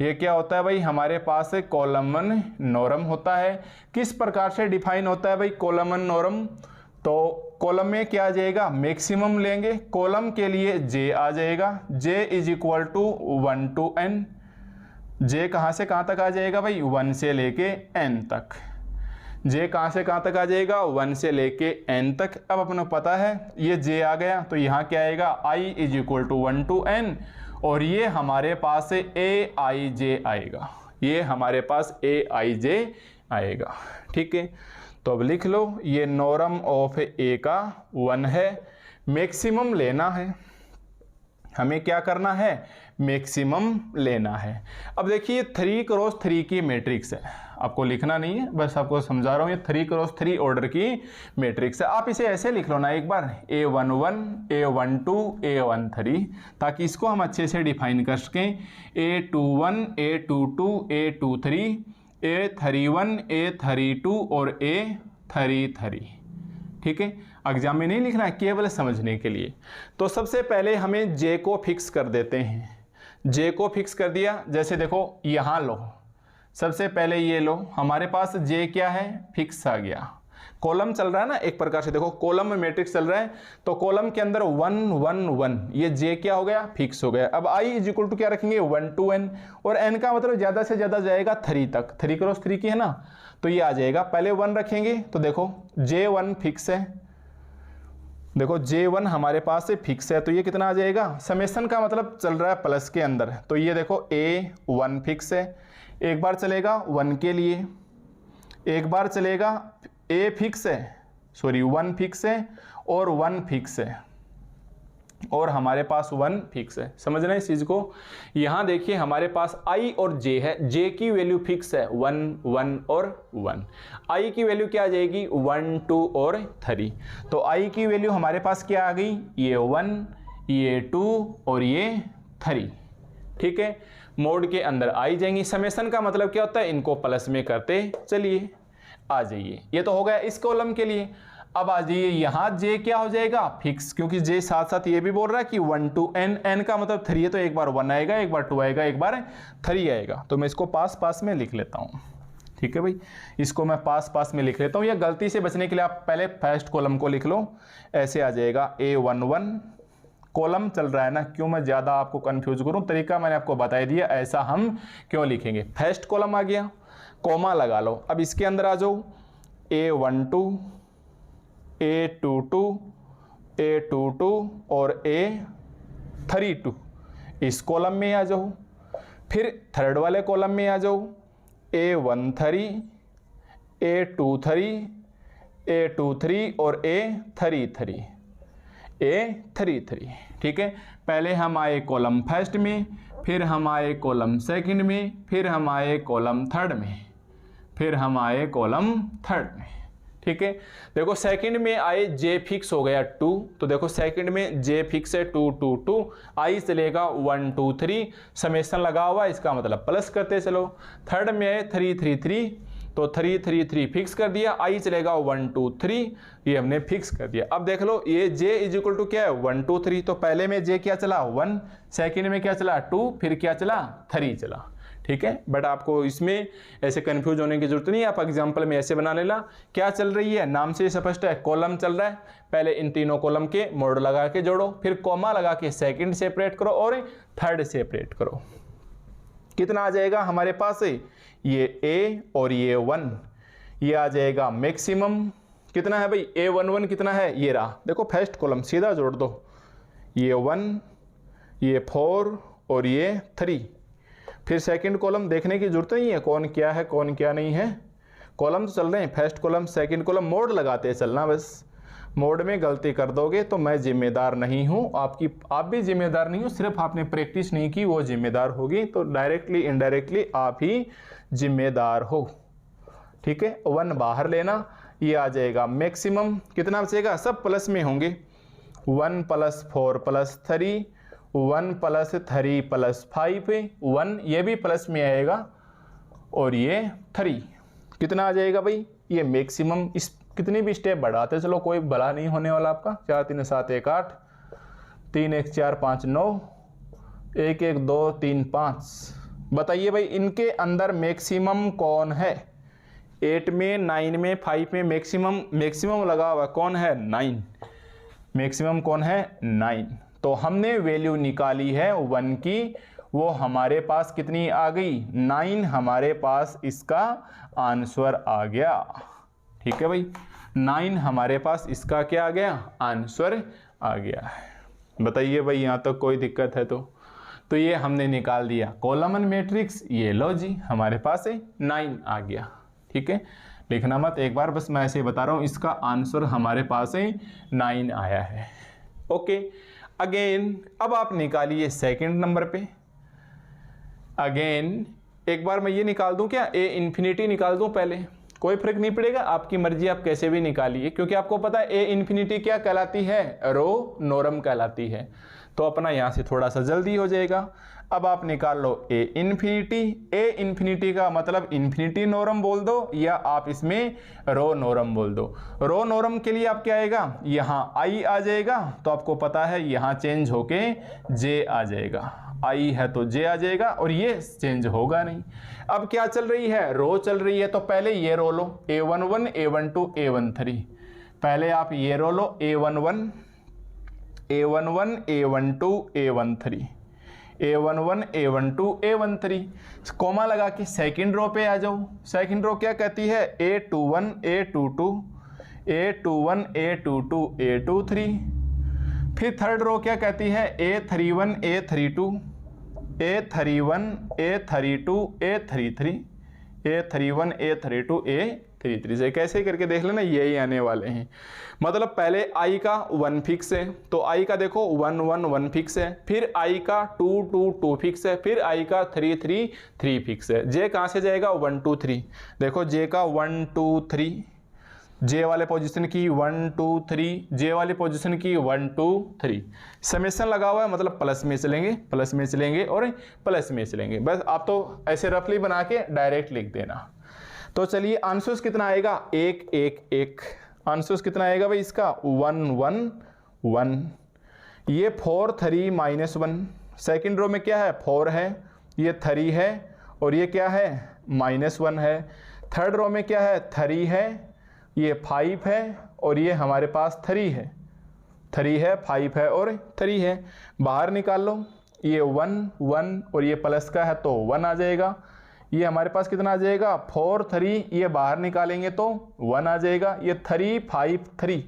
ये क्या होता है भाई, हमारे पास कॉलमन नॉर्म होता है। किस प्रकार से डिफाइन होता है भाई कॉलमन नॉर्म, तो कॉलम में क्या आ जाएगा, मैक्सिमम लेंगे, कॉलम के लिए J आ जाएगा, J is equal to 1 to n। J कहाँ से कहाँ तक आ जाएगा भाई, 1 से लेके n तक। J कहाँ से कहाँ तक आ जाएगा, 1 से लेके n तक। अब अपने पता है ये J आ गया, तो यहाँ क्या आएगा, I is equal to 1 to n, और ये हमारे पास Aij आएगा, ये हमारे पास Aij आएगा। ठीक है, तो अब लिख लो, ये नॉर्म ऑफ ए का 1 है, मैक्सिमम लेना है, हमें क्या करना है, मैक्सिमम लेना है। अब देखिए 3 क्रॉस 3 की मैट्रिक्स है, आपको लिखना नहीं है, बस आपको समझा रहा हूँ, ये 3 क्रॉस 3 ऑर्डर की मैट्रिक्स है। आप इसे ऐसे लिख लो ना एक बार, A11 A12 A13, ताकि इसको हम अच्छे से डिफाइन कर सकें। A21 A22 A23 A31 A32 और A33। ठीक है, एग्जाम में नहीं लिखना है, केवल समझने के लिए। तो सबसे पहले हमें J को फिक्स कर देते हैं। J को फिक्स कर दिया, जैसे देखो यहाँ लो, सबसे पहले ये लो, हमारे पास J क्या है, फिक्स आ गया। कॉलम चल रहा है ना एक प्रकार से, देखो कॉलम में मैट्रिक्स चल रहा है, तो कॉलम के अंदर 1 1 1, ये जे क्या हो गया, फिक्स हो गया। अब आई इज इक्वल टू क्या रखेंगे, 1 to n, और n का मतलब ज्यादा से ज्यादा जाएगा 3 तक, 3 क्रॉस 3 की है ना, तो ये आ जाएगा। पहले 1 रखेंगे तो देखो J1 फिक्स है, देखो J1 हमारे पास से फिक्स है, तो ये कितना आ जाएगा, समेशन का मतलब चल रहा है प्लस के अंदर, तो ये देखो A1 फिक्स है, एक बार चलेगा 1 के लिए, एक बार चलेगा A फिक्स है, सॉरी 1 फिक्स है और 1 फिक्स है, और हमारे पास 1 फिक्स है। समझ रहे हैं इस चीज को। यहां देखिए हमारे पास I और J है, J की वैल्यू फिक्स है 1 1 और 1, I की वैल्यू क्या आ जाएगी 1 2 और 3, तो I की वैल्यू हमारे पास क्या आ गई, ये 1 ये 2 और ये 3, ठीक है। मोड के अंदर आई जाएंगी। समेशन का मतलब क्या होता है, इनको प्लस में करते चलिए, आ जाइए। ये तो हो गया इस कॉलम के लिए। अब आ जाइए यहाँ J क्या हो जाएगा, फिक्स, क्योंकि J साथ साथ ये भी बोल रहा है कि 1 to n, n का मतलब 3 है, तो एक बार 1 आएगा, एक बार 2 आएगा, एक बार 3 आएगा, तो मैं इसको पास पास में लिख लेता हूँ, ठीक है भाई, इसको मैं पास पास में लिख लेता हूँ। या गलती से बचने के लिए आप पहले फर्स्ट कॉलम को लिख लो, ऐसे आ जाएगा A11, कॉलम चल रहा है ना, क्यों मैं ज़्यादा आपको कंफ्यूज करूं, तरीका मैंने आपको बता दिया, ऐसा हम क्यों लिखेंगे। फर्स्ट कॉलम आ गया, कॉमा लगा लो। अब इसके अंदर आ जाओ A12 A22 A22 और A32, इस कॉलम में आ जाओ। फिर थर्ड वाले कॉलम में आ जाओ, A13 A23 A23 और A33 A33, ठीक है। पहले हम आए कॉलम फर्स्ट में, फिर हम आए कॉलम सेकंड में, फिर हम आए कॉलम थर्ड में, फिर हम आए कॉलम थर्ड में, ठीक है। देखो सेकंड में आए J फिक्स हो गया 2, तो देखो सेकंड में J फिक्स है 2 2 2, आई चलेगा 1 2 3, समेशन लगा हुआ, इसका मतलब प्लस करते चलो। थर्ड में आए 3 3 3, तो 3 3 3 फिक्स कर दिया, आई चलेगा 1 2 3, ये हमने फिक्स कर दिया। अब देख लो ये J इज इक्वल टू क्या है 1 2 3, तो पहले में J क्या चला 1, सेकंड में क्या चला 2, फिर क्या चला 3 चला, ठीक है। बट आपको इसमें ऐसे कंफ्यूज होने की जरूरत नहीं है, आप एग्जांपल में ऐसे बना लेना। क्या चल रही है, नाम से स्पष्ट है, कॉलम चल रहा है, पहले इन तीनों कॉलम के मोड लगा के जोड़ो, फिर कॉमा लगा के सेकंड सेपरेट करो और थर्ड सेपरेट करो। कितना आ जाएगा हमारे पास, ये A और ये 1, ये आ जाएगा मैक्सिमम। कितना है भाई, A11 कितना है, ये रहा, देखो फर्स्ट कॉलम सीधा जोड़ दो, ये 1 ये 4 और ये 3, फिर सेकंड कॉलम देखने की जरूरत नहीं है कौन क्या है कौन क्या नहीं है, कॉलम तो चल रहे हैं, first column second column, mode लगाते चलना बस। मोड में गलती कर दोगे तो मैं जिम्मेदार नहीं हूँ, आप भी जिम्मेदार नहीं हो, सिर्फ आपने प्रैक्टिस नहीं की वो जिम्मेदार होगी, तो डायरेक्टली इनडायरेक्टली आप ही जिम्मेदार हो, ठीक है। 1 बाहर लेना, ये आ जाएगा मैक्सिमम। कितना बचेगा, सब प्लस में होंगे, 1 + 4 + 3, 1 + 3 + 5, 1 ये भी प्लस में आएगा, और ये 3 कितना आ जाएगा भाई, ये मैक्सिमम। इस कितनी भी स्टेप बढ़ाते चलो कोई भला नहीं होने वाला आपका। 4 3 7 1 8, 3 1 4 5 9, 1 1 2 3 5। बताइए भाई इनके अंदर मैक्सिमम कौन है, 8 में 9 में 5 में मैक्सिमम लगा हुआ कौन है, 9, मैक्सिमम कौन है 9। तो हमने वैल्यू निकाली है 1 की, वो हमारे पास कितनी आ गई, 9 हमारे पास इसका आंसर आ गया, ठीक है भाई। 9 हमारे पास इसका क्या आ गया, आंसर आ गया। बताइए भाई यहाँ तक कोई दिक्कत है तो ये हमने निकाल दिया कॉलमन मैट्रिक्स, ये लो जी हमारे पास है 9 आ गया, ठीक है। लिखना मत, एक बार बस मैं ऐसे बता रहा हूँ, इसका आंसर हमारे पास है 9 आया है, ओके। अगेन अब आप निकालिए सेकंड नंबर पे। अगेन एक बार मैं ये निकाल दूं क्या, A∞ निकाल दूं पहले, कोई फर्क नहीं पड़ेगा, आपकी मर्जी, आप कैसे भी निकालिए, क्योंकि आपको पता है A∞ क्या कहलाती है, रो नॉर्म कहलाती है, तो अपना यहाँ से थोड़ा सा जल्दी हो जाएगा। अब आप निकाल लो A∞ का मतलब इन्फिनिटी नॉर्म बोल दो, या आप इसमें रो नॉर्म बोल दो। रो नॉर्म के लिए आप क्या आएगा, यहाँ I आ जाएगा, तो आपको पता है यहाँ चेंज होके J आ जाएगा। आई है तो जे आ जाएगा और ये चेंज होगा नहीं। अब क्या चल रही है, रो चल रही है, तो पहले ये रो लो A11 A12 A13, पहले आप ये रो लो A11 A11 A12 A13 A11 A12 A13, comma लगा के सेकंड रो पे आ जाओ। सेकंड रो क्या कहती है, A21 A22 A21 A22 A23। फिर थर्ड रो क्या कहती है, A31 A32 A31 A32 A33 A31 A32 A33 से कैसे करके देख लेना, यही आने वाले हैं। मतलब पहले आई का 1 फिक्स है, तो आई का देखो 1 1 1 फिक्स है, फिर आई का 2 2 2 फिक्स है, फिर आई का 3 3 3 फिक्स है। जे कहाँ से जाएगा, 1 2 3, देखो जे का 1 2 3, जे वाले पोजीशन की 1 2 3, जे वाली पोजीशन की 1 2 3, समेशन लगा हुआ है, मतलब प्लस में चलेंगे, प्लस में चलेंगे और प्लस में चलेंगे। बस आप तो ऐसे रफली बना के डायरेक्ट लिख देना। तो चलिए आंसर्स कितना आएगा, 1 1 1। आंसर्स कितना आएगा भाई इसका, 1 1 1। ये 4 3 -1, सेकेंड रो में क्या है, 4 है, ये 3 है और ये क्या है, -1 है। थर्ड रो में क्या है, 3 है, ये 5 है और ये हमारे पास 3 है, 3 है 5 है और 3 है। बाहर निकाल लो, ये 1 1 और ये प्लस का है तो 1 आ जाएगा। ये हमारे पास कितना आ जाएगा, 4 3, ये बाहर निकालेंगे तो 1 आ जाएगा। ये 3 5 3,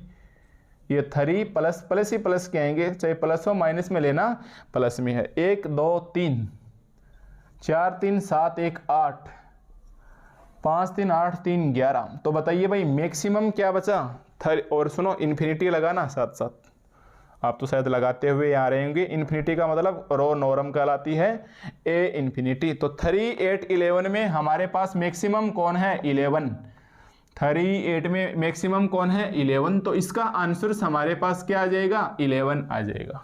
ये 3 प्लस प्लस ही प्लस कहेंगे, चाहे प्लस हो माइनस में लेना, प्लस में है। 1 2 3 4 3 7 1 8 5 3 8 3 11। तो बताइए भाई मैक्सिमम क्या बचा, और सुनो इन्फिनिटी लगाना साथ साथ, आप तो शायद लगाते हुए आ रहे होंगे। इन्फिनिटी का मतलब रो नॉर्म कहलाती है ए इन्फिनिटी। तो 3 8 11 में हमारे पास मैक्सिमम कौन है, 11। 3 8 में मैक्सिमम कौन है, 11। तो इसका आंसर हमारे पास क्या आ जाएगा, 11 आ जाएगा।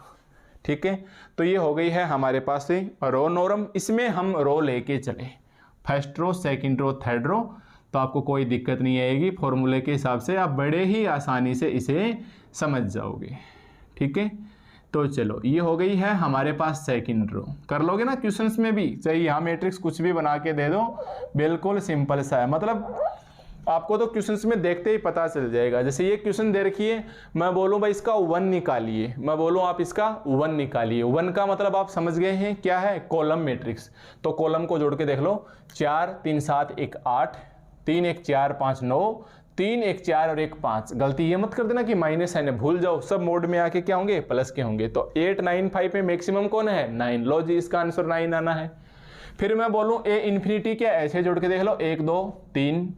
ठीक है, तो ये हो गई है हमारे पास से रो नॉर्म। इसमें हम रो लेके चले, first row second row third row, तो आपको कोई दिक्कत नहीं आएगी। फॉर्मूले के हिसाब से आप बड़े ही आसानी से इसे समझ जाओगे। ठीक है, तो चलो ये हो गई है हमारे पास सेकंड रो। कर लोगे ना क्वेश्चंस में भी, चाहे यहाँ मैट्रिक्स कुछ भी बना के दे दो, बिल्कुल सिंपल सा है। मतलब आपको तो क्वेश्चंस में देखते ही पता चल जाएगा। जैसे ये क्वेश्चन दे रखी है, मैं बोलूँ भाई इसका 1 निकालिए, मैं बोलूँ आप इसका 1 निकालिए। 1 का मतलब आप समझ गए हैं क्या है, कॉलम मैट्रिक्स। तो कॉलम को जोड़ के देख लो, 4 3 7 1 8 3 1 4 5 9 3 1 4 और 1 5। गलती ये मत कर देना कि माइनस है, भूल जाओ, सब मोड में आके क्या होंगे, प्लस के होंगे। तो 8 9 5 में मैक्सिमम कौन है, 9। लो जी इसका आंसर 9 आना है। फिर मैं बोलूँ ए इन्फिनिटी क्या, ऐसे जोड़ के देख लो, 1 2 3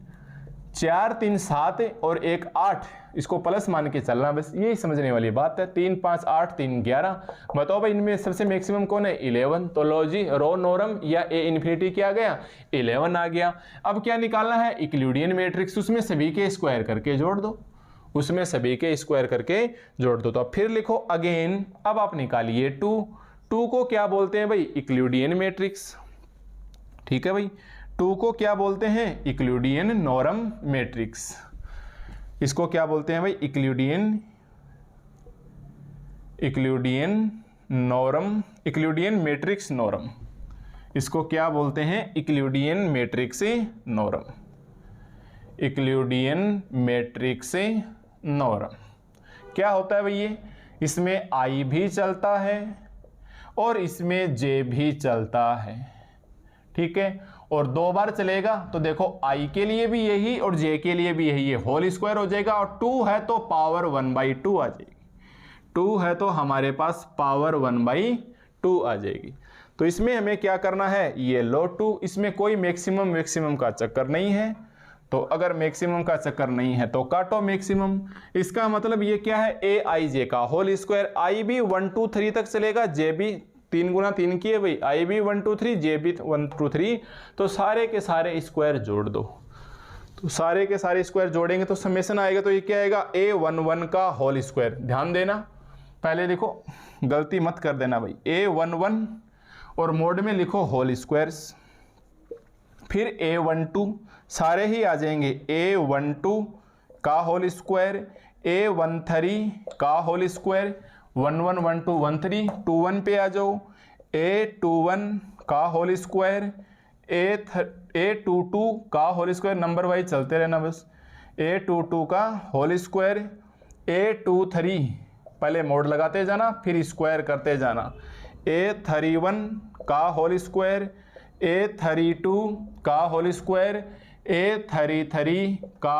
4 3 7 और 1 8, इसको प्लस मान के चलना, बस यही समझने वाली बात है। 3 5 8 3 11। बताओ भाई इनमें सबसे मैक्सिमम कौन है, 11। तो लो जी रो नॉर्म या ए इन्फिनिटी क्या आ गया, 11 आ गया। अब क्या निकालना है, यूक्लिडियन मैट्रिक्स, उसमें सभी के स्क्वायर करके जोड़ दो, उसमें सभी के स्क्वायर करके जोड़ दो। तो अब फिर लिखो अगेन, अब आप निकालिए 2 को क्या बोलते हैं भाई, यूक्लिडियन मैट्रिक्स। ठीक है भाई, 2 को क्या बोलते हैं, यूक्लिडियन नॉर्म मैट्रिक्स। इसको क्या बोलते हैं भाई, Euclidean norm, Euclidean matrix norm. इसको क्या बोलते हैं, Euclidean matrix norm, Euclidean matrix norm. क्या होता है भाई ये, इसमें आई भी चलता है और इसमें जे भी चलता है। ठीक है, और 2 बार चलेगा तो देखो आई के लिए भी यही और जे के लिए भी यही, ये होल स्क्वायर हो जाएगा। और 2 है तो पावर 1/2 आ जाएगी, 2 है तो हमारे पास पावर 1/2 आ जाएगी। तो इसमें हमें क्या करना है, ये लो 2, इसमें कोई मैक्सिमम का चक्कर नहीं है। तो अगर मैक्सिमम का चक्कर नहीं है तो काटो मैक्सिमम। इसका मतलब ये क्या है, ए आई जे का होल स्क्वायर। आई भी 1 2 3 तक चलेगा, जे भी 3 गुना 3 की है भाई, आई भी 1 2 3, जे भी 1 2 3। तो सारे के सारे स्क्वायर जोड़ दो, तो सारे के सारे स्क्वायर जोड़ेंगे तो समेशन आएगा। तो ये क्या आएगा, A11 का होल स्क्वायर। ध्यान देना, पहले लिखो, गलती मत कर देना भाई, A11 और मोड में लिखो होल स्क्वायर्स। फिर A12 सारे ही आ जाएंगे, A12 का होल स्क्वायर, A13 का होल स्क्वायर, 1 1 1 2 1 3 2 1 पे आ जाओ, A21 का होल स्क्वायर, A22 का होल स्क्वायर, नंबर वाइज चलते रहना बस, A22 का होल स्क्वायर, A23 पहले मोड लगाते जाना फिर स्क्वायर करते जाना, A31 का होल स्क्वायर, A32 का होल स्क्वायर, A33 का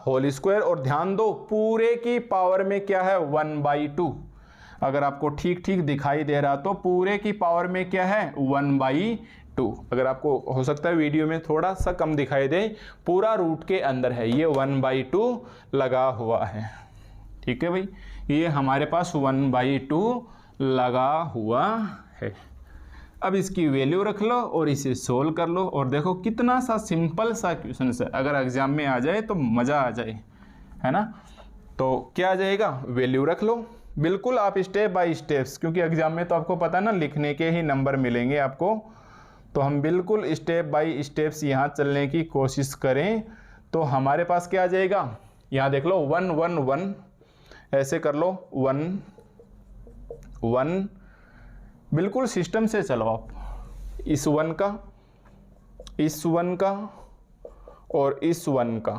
होल स्क्वायर और ध्यान दो पूरे की पावर में क्या है 1/2। अगर आपको ठीक ठीक दिखाई दे रहा तो पूरे की पावर में क्या है 1/2। अगर आपको हो सकता है वीडियो में थोड़ा सा कम दिखाई दे, पूरा रूट के अंदर है, ये 1/2 लगा हुआ है। ठीक है भाई, ये हमारे पास 1/2 लगा हुआ है। अब इसकी वैल्यू रख लो और इसे सोल्व कर लो और देखो कितना सा सिंपल सा क्वेश्चन है। अगर एग्जाम में आ जाए तो मज़ा आ जाए, है ना। तो क्या आ जाएगा, वैल्यू रख लो, बिल्कुल आप स्टेप बाय स्टेप्स, क्योंकि एग्जाम में तो आपको पता है ना लिखने के ही नंबर मिलेंगे आपको, तो हम बिल्कुल स्टेप बाय स्टेप्स यहाँ चलने की कोशिश करें। तो हमारे पास क्या आ जाएगा, यहाँ देख लो 1 1 1, ऐसे कर लो 1 1, बिल्कुल सिस्टम से चलो आप, इस 1 का, इस 1 का और इस 1 का,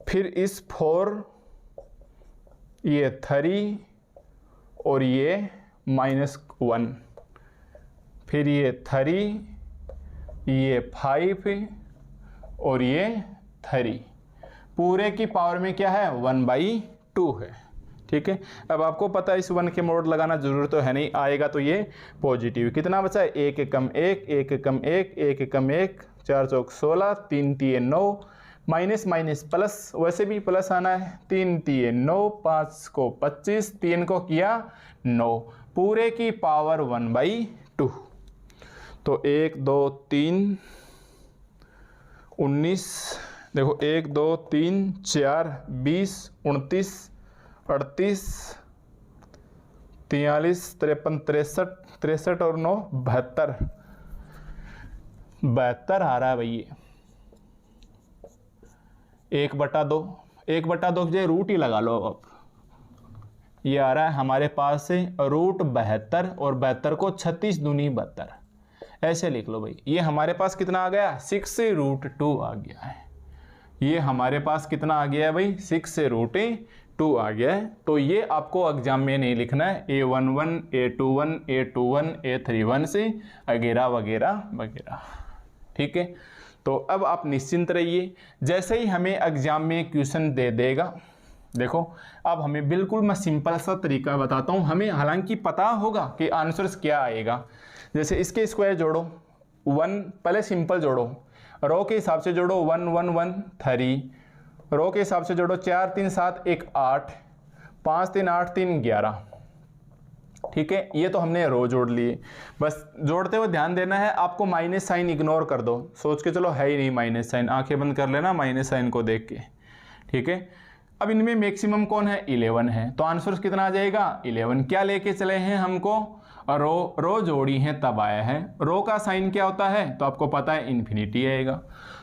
फिर इस 4, ये 3 और ये -1, फिर ये 3, ये 5 और ये 3, पूरे की पावर में क्या है 1/2 है। ठीक है, अब आपको पता है इस 1 के मोड लगाना जरूरत तो है नहीं, आएगा तो ये पॉजिटिव। कितना बचा है, 1 कम 1, 1 कम 1, 1 कम 1, 4 चौक 16, 3 तिये 9, माइनस माइनस प्लस, वैसे भी प्लस आना है, 3 तिये 9, 5 को 25, 3 को किया 9, पूरे की पावर 1/2। तो 1 2 3 19, देखो 1 2 3 4 20 29 38 43 53 63 और 9 72 आ रहा है भाई। 1/2, 1/2 की रूट ही लगा लो अब, ये आ रहा है हमारे पास से रूट 72 और 72 को 36 दूनी 72, ऐसे लिख लो भाई। ये हमारे पास कितना आ गया, 6√2 आ गया है। ये हमारे पास कितना आ गया है भाई, 6√2 आ गया है। तो ये आपको एग्जाम में नहीं लिखना है, A11 A21 A21 A31 से वगैरह वगैरह वगैरह। ठीक है, तो अब आप निश्चिंत रहिए, जैसे ही हमें एग्जाम में क्वेश्चन दे देगा, देखो अब हमें बिल्कुल मैं सिंपल सा तरीका बताता हूँ, हमें हालांकि पता होगा कि आंसर्स क्या आएगा। जैसे इसके स्क्वायर जोड़ो 1, पहले सिंपल जोड़ो, रो के हिसाब से जोड़ो 1 1 1 3, रो के हिसाब से जोड़ो 4 3 7 1 8, 5 3 8 3 11। ठीक है, ये तो हमने रो जोड़ लिए। बस जोड़ते हुए ध्यान देना है, आपको माइनस साइन इग्नोर कर दो, सोच के चलो है ही नहीं माइनस साइन, आंखें बंद कर लेना माइनस साइन को देख के। ठीक है, अब इनमें मैक्सिमम कौन है, 11 है, तो आंसर कितना आ जाएगा 11। क्या लेके चले हैं हमको, रो जोड़ी है तब आया है। रो का साइन क्या होता है, तो आपको पता है इन्फिनिटी आएगा,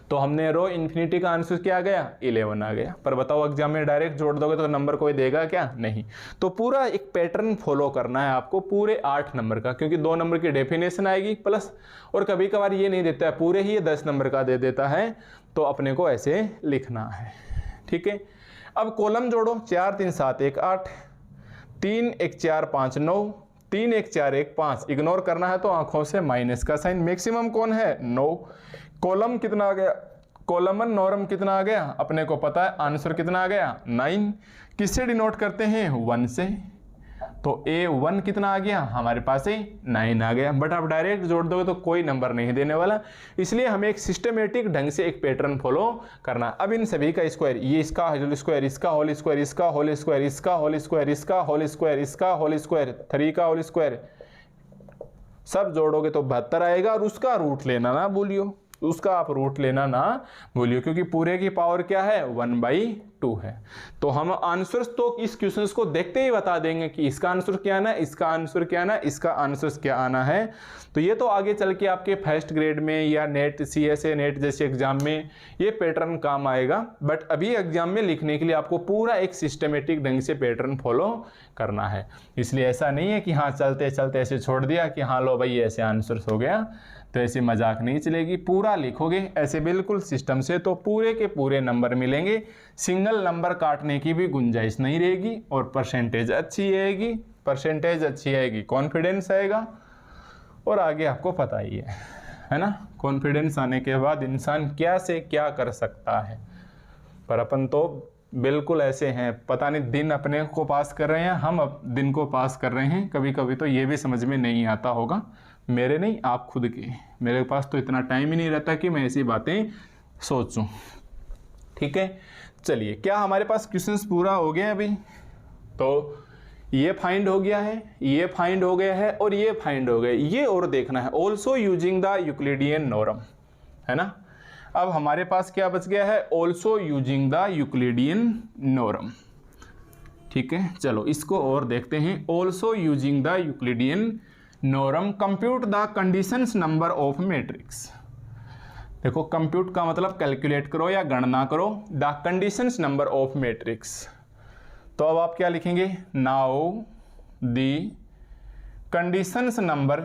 तो हमने रो इन्फिनिटी का आंसर क्या आ गया 11 आ गया। पर बताओ एग्जाम में डायरेक्ट जोड़ दोगे तो नंबर कोई देगा क्या, नहीं। तो पूरा एक पैटर्न फॉलो करना है आपको पूरे 8 नंबर का, क्योंकि 2 नंबर की डेफिनेशन आएगी प्लस, और कभी कभार ये नहीं देता है पूरे ही, ये 10 नंबर का दे देता है, तो अपने को ऐसे लिखना है। ठीक है, अब कॉलम जोड़ो 4 3 7 1 8, 3 1 4 5 9, 3 1 4 1 5, इग्नोर करना है तो आंखों से माइनस का साइन। मैक्सिमम कौन है 9, कॉलम कितना आ गया, कॉलमन नॉर्म कितना आ गया, अपने को पता है आंसर कितना आ गया 9। किससे डिनोट करते हैं 1 से, तो A1 कितना आ गया हमारे पास 9 आ गया। बट आप डायरेक्ट जोड़ दोगे तो कोई नंबर नहीं देने वाला, इसलिए हमें एक सिस्टमेटिक ढंग से एक पैटर्न फॉलो करना। अब इन सभी का स्क्वायर, ये इसका होल स्क्वायर, इसका होल स्क्वायर, इसका होल स्क्वायर, इसका होल स्क्वायर, इसका होल स्क्वायर, इसका होल स्क्वायर, 3 का होल स्क्वायर, सब जोड़ोगे तो 72 आएगा, और उसका रूट लेना ना भूलियो। उसका आप रूट लेना ना भूलिए, क्योंकि पूरे की पावर क्या है 1/2 है। तो हम आंसर्स तो इस क्वेश्चन को देखते ही बता देंगे कि इसका आंसर क्या आना है, इसका आंसर क्या आना है, इसका आंसर क्या आना है। तो ये तो आगे चल के आपके फर्स्ट ग्रेड में या नेट CSA नेट जैसे एग्जाम में ये पैटर्न काम आएगा, बट अभी एग्जाम में लिखने के लिए आपको पूरा एक सिस्टमेटिक ढंग से पैटर्न फॉलो करना है। इसलिए ऐसा नहीं है कि हाँ चलते चलते ऐसे छोड़ दिया कि हाँ लो भाई ऐसे आंसर हो गया, तो ऐसे मजाक नहीं चलेगी। पूरा लिखोगे ऐसे बिल्कुल सिस्टम से तो पूरे के पूरे नंबर मिलेंगे, सिंगल नंबर काटने की भी गुंजाइश नहीं रहेगी, और परसेंटेज अच्छी आएगी, परसेंटेज अच्छी आएगी, कॉन्फिडेंस आएगा, और आगे आपको पता ही है ना। कॉन्फिडेंस आने के बाद इंसान क्या से क्या कर सकता है। पर अपन तो बिल्कुल ऐसे हैं, पता नहीं दिन अपने को पास कर रहे हैं, हम अब दिन को पास कर रहे हैं। कभी कभी तो ये भी समझ में नहीं आता होगा, मेरे नहीं आप खुद के, मेरे पास तो इतना टाइम ही नहीं रहता कि मैं ऐसी बातें सोचूं। ठीक है, चलिए क्या हमारे पास क्वेश्चंस पूरा हो गया अभी? तो ये फाइंड हो गया है, ये फाइंड हो गया है, और ये फाइंड हो गया, ये और देखना है। Also using the Euclidean norm, है ना। अब हमारे पास क्या बच गया है? Also using the Euclidean norm. ठीक है, चलो इसको और देखते हैं। Also using the Euclidean norm compute the conditions number of matrix. देखो कंप्यूट का मतलब कैलकुलेट करो या गणना करो, the conditions number of matrix. तो अब आप क्या लिखेंगे? Now the conditions number,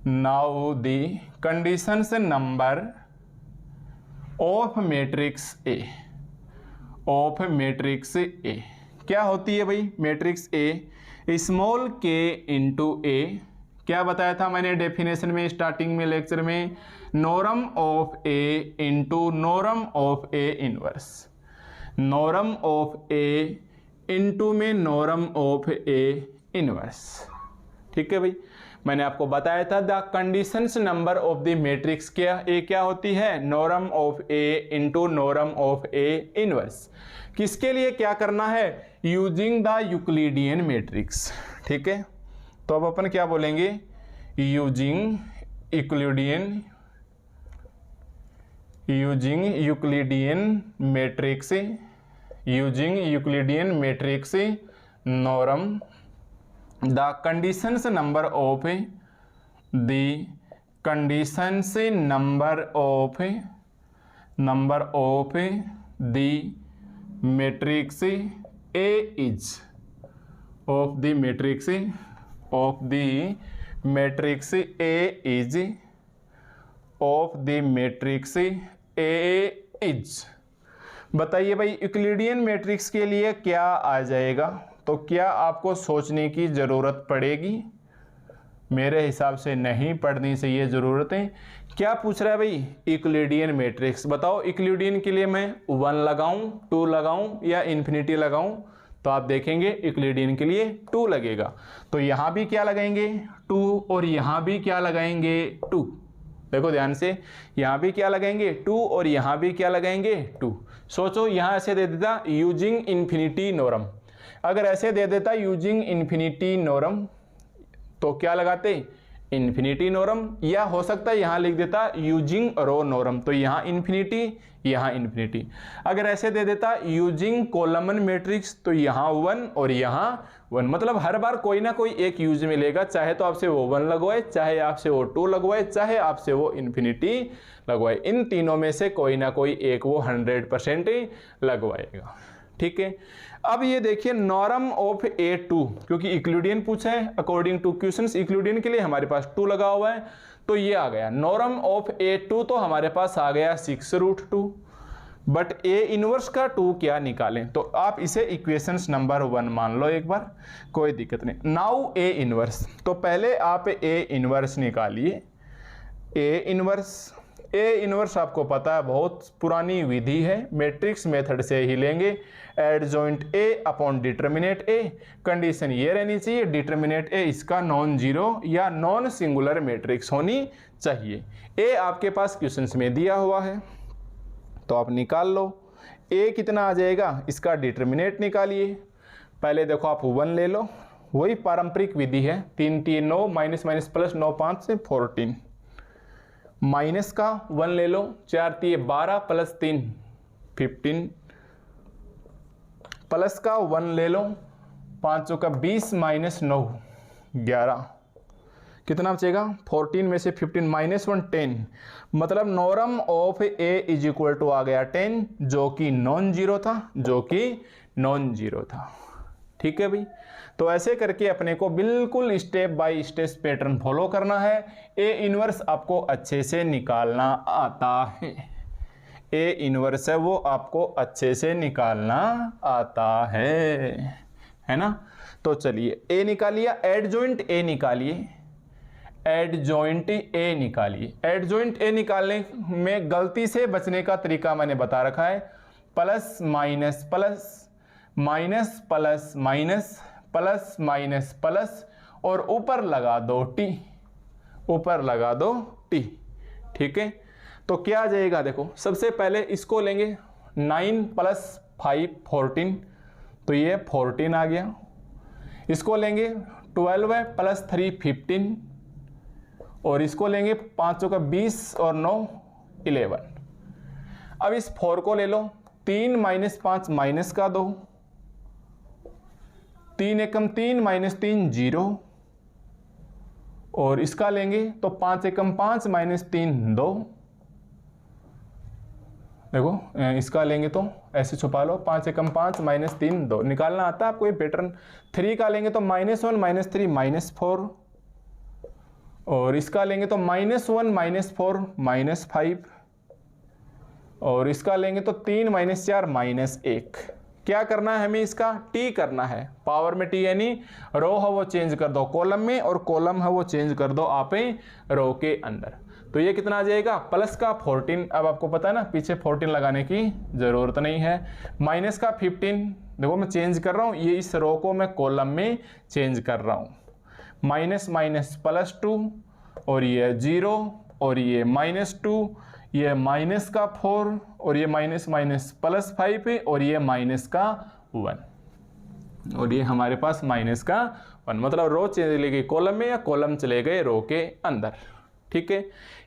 now the conditions number of matrix A, of matrix A क्या होती है भाई? मैट्रिक्स ए स्मॉल के इंटू ए, क्या बताया था मैंने डेफिनेशन में स्टार्टिंग में लेक्चर में? Norm of A into norm of A inverse, norm of A into में नॉर्म ऑफ ए इनवर्स। ठीक है भाई, मैंने आपको बताया था the conditions number of the matrix क्या होती है? Norm of A into norm of A inverse. किसके लिए क्या करना है? Using the Euclidean matrix. ठीक है, तो अब अपन क्या बोलेंगे? Using Euclidean, using Euclidean matrix, using Euclidean matrix norm the conditions number of the conditions number of the matrix A is, of the matrix, of the matrix A is, of the matrix A is. बताइए भाई Euclidean matrix के लिए क्या आ जाएगा? तो क्या आपको सोचने की ज़रूरत पड़ेगी? मेरे हिसाब से नहीं पड़नी चाहिए ज़रूरतें। क्या पूछ रहा है भाई? Euclidean matrix. बताओ यूक्लिडियन के लिए मैं 1 लगाऊं, 2 लगाऊं या इन्फिनिटी लगाऊं? तो आप देखेंगे यूक्लिडियन के लिए 2 लगेगा। तो यहाँ भी क्या लगाएंगे? 2, और यहाँ भी क्या लगाएंगे? 2। देखो ध्यान से, यहाँ भी क्या लगाएंगे? 2, और यहाँ भी क्या लगाएंगे? 2। सोचो यहाँ ऐसे दे देता यूजिंग इन्फिनिटी नॉर्म, अगर ऐसे दे देता यूजिंग इन्फिनिटी नॉर्म तो क्या लगाते? इन्फिनिटी नॉर्म, या हो सकता है यहाँ लिख देता यूजिंग रो नॉर्म, तो यहाँ इन्फिनिटी यहाँ इन्फिनिटी। अगर ऐसे दे देता यूजिंग कॉलमन मैट्रिक्स तो यहाँ 1 और यहाँ 1, मतलब हर बार कोई ना कोई एक यूज मिलेगा, चाहे तो आपसे वो 1 लगवाए, चाहे आपसे वो 2 लगवाए, चाहे आपसे वो इन्फिनिटी लगवाए। इन तीनों में से कोई ना कोई एक वो 100% लगवाएगा। ठीक है, अब ये देखिए नॉर्म ऑफ A2, क्योंकि यूक्लिडियन पूछा है, अकॉर्डिंग टू क्वेश्चंस यूक्लिडियन के लिए हमारे पास 2 लगा हुआ है, तो ये आ गया नॉर्म ऑफ A2, तो हमारे पास आ गया 6√2। बट A इनवर्स का 2 क्या निकालें? तो आप इसे इक्वेशंस नंबर 1 मान लो एक बार, कोई दिक्कत नहीं। नाउ A इनवर्स, तो पहले आप A इनवर्स निकालिए। A इनवर्स आपको पता है बहुत पुरानी विधि है, मैट्रिक्स मेथड से ही लेंगे। Adjoint A upon determinate A, condition ये रहनी चाहिए डिटर्मिनेट A इसका नॉन जीरो या नॉन सिंगुलर मैट्रिक्स होनी चाहिए। A आपके पास क्वेश्चंस में दिया हुआ है, तो आप निकाल लो। A कितना आ जाएगा? इसका डिटर्मिनेट निकालिए। पहले देखो आप 1 ले लो, वही पारंपरिक विधि है, 3 3 9 माइनस माइनस प्लस 9 5 से 14। माइनस का 1 ले लो, 4 3 12 प्लस 3 15, प्लस का 1 ले लो, 5 चौका 20 माइनस 9 11, कितना बचेगा 14 में से 15 माइनस 1 10, मतलब norm of A is equal to आ गया 10, जो कि नॉन जीरो था, जो कि नॉन जीरो था। ठीक है भाई, तो ऐसे करके अपने को बिल्कुल step by step pattern follow करना है। ए इनवर्स आपको अच्छे से निकालना आता है, ए इनवर्स है वो आपको अच्छे से निकालना आता है ना। तो चलिए ए निकालिए, एडजॉइंट ए निकालिए, एडजॉइंट ए निकालिए। एडजॉइंट ए निकालने में गलती से बचने का तरीका मैंने बता रखा है, plus minus plus minus plus minus plus minus plus और ऊपर लगा दो टी, ऊपर लगा दो टी। ठीक है, तो क्या आ जाएगा देखो, सबसे पहले इसको लेंगे 9 प्लस 5 14, तो ये 14 आ गया। इसको लेंगे 12 प्लस 3 15, और इसको लेंगे 5 का 20 और 9 11। अब इस 4 को ले लो, 3 माइनस 5 माइनस का 2, 3 एकम 3 माइनस 3 0, और इसका लेंगे तो 5 एकम 5 माइनस 3 2। देखो इसका लेंगे तो ऐसे छुपा लो, 5 एकम 5 माइनस 3 2, निकालना आता है आपको ये पैटर्न। 3 का लेंगे तो -1 माइनस 3 माइनस 4, और इसका लेंगे तो -1 माइनस 4 माइनस 5, और इसका लेंगे तो 3 माइनस 4 माइनस 1। क्या करना है हमें, इसका टी करना है, पावर में टी, यानी रो है वो चेंज कर दो कॉलम में, और कॉलम है वो चेंज कर दो आप रो के अंदर। तो ये कितना आ जाएगा, प्लस का 14, अब आपको पता है ना पीछे 14 लगाने की जरूरत नहीं है, माइनस का 15, देखो मैं चेंज कर रहा हूँ, ये इस रो को मैं कॉलम में चेंज कर रहा हूँ, माइनस माइनस प्लस 2, और ये 0, और ये -2, ये माइनस का 4, और ये माइनस माइनस प्लस 5 है, और ये माइनस का 1, और ये हमारे पास माइनस का 1, मतलब रो चले गई कॉलम में या कॉलम चले गए रो के अंदर। ठीक है,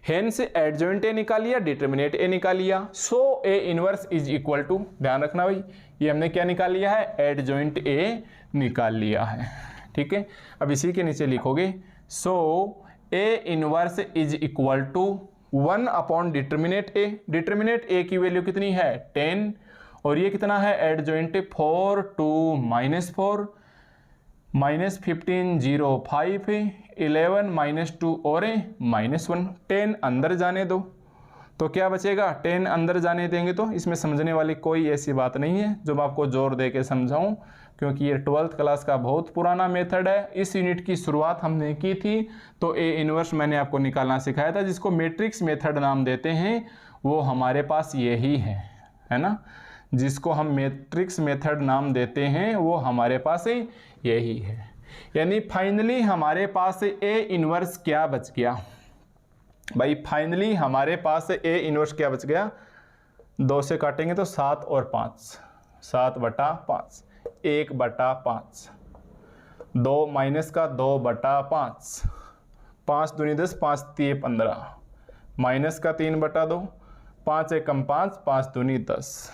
हेंस एडजॉइंट ए निकाल लिया, डिटरमिनेट ए निकाल लिया, so A inverse is equal to, ध्यान रखना भाई ये हमने क्या निकाल लिया है, एडजॉइंट ए निकाल लिया है। ठीक है, अब इसी के नीचे लिखोगे so A inverse is equal to 1 upon determinant A. Determinant A की वैल्यू कितनी है 10, और ये कितना है एडजॉइंट 4 2 -4 -15 0 5 11 -2 और -1, 10 अंदर जाने दो, तो क्या बचेगा 10 अंदर जाने देंगे तो इसमें समझने वाली कोई ऐसी बात नहीं है जो मैं आपको जोर दे के समझाऊं, क्योंकि ये 12th क्लास का बहुत पुराना मेथड है। इस यूनिट की शुरुआत हमने की थी तो ए इनवर्स मैंने आपको निकालना सिखाया था, जिसको मैट्रिक्स मेथड नाम देते हैं, वो हमारे पास यही है ना, जिसको हम मैट्रिक्स मेथड नाम देते हैं वो हमारे पास यही है। यानी फाइनली हमारे पास ए इनवर्स क्या बच गया भाई, फाइनली हमारे पास ए इनवर्स क्या बच गया, 2 से काटेंगे तो 7 और 5, 7/5, 1/5, 2 माइनस का 2/5, 5 दूनी 10, 5 3 15, माइनस का 3/2, 5 एकम 5, 5 दूनी 10,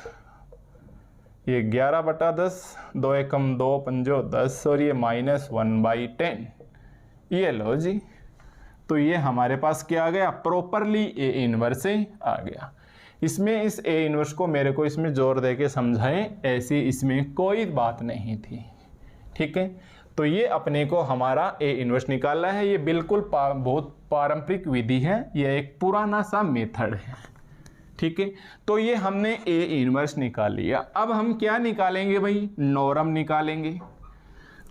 ये 11/10, 2 एकम 2 पंजो 10, और ये -1/10। ये लो जी, तो ये हमारे पास क्या आ गया, प्रॉपरली ए इनवर्स आ गया। इसमें इस ए इनवर्स को मेरे को इसमें जोर दे के समझाएं, ऐसी इसमें कोई बात नहीं थी। ठीक है, तो ये अपने को हमारा ए इनवर्स निकालना है, ये बिल्कुल बहुत पारंपरिक विधि है, ये एक पुराना सा मेथड है। ठीक है, तो ये हमने ए इनवर्स निकाल लिया। अब हम क्या निकालेंगे भाई, नॉर्म निकालेंगे।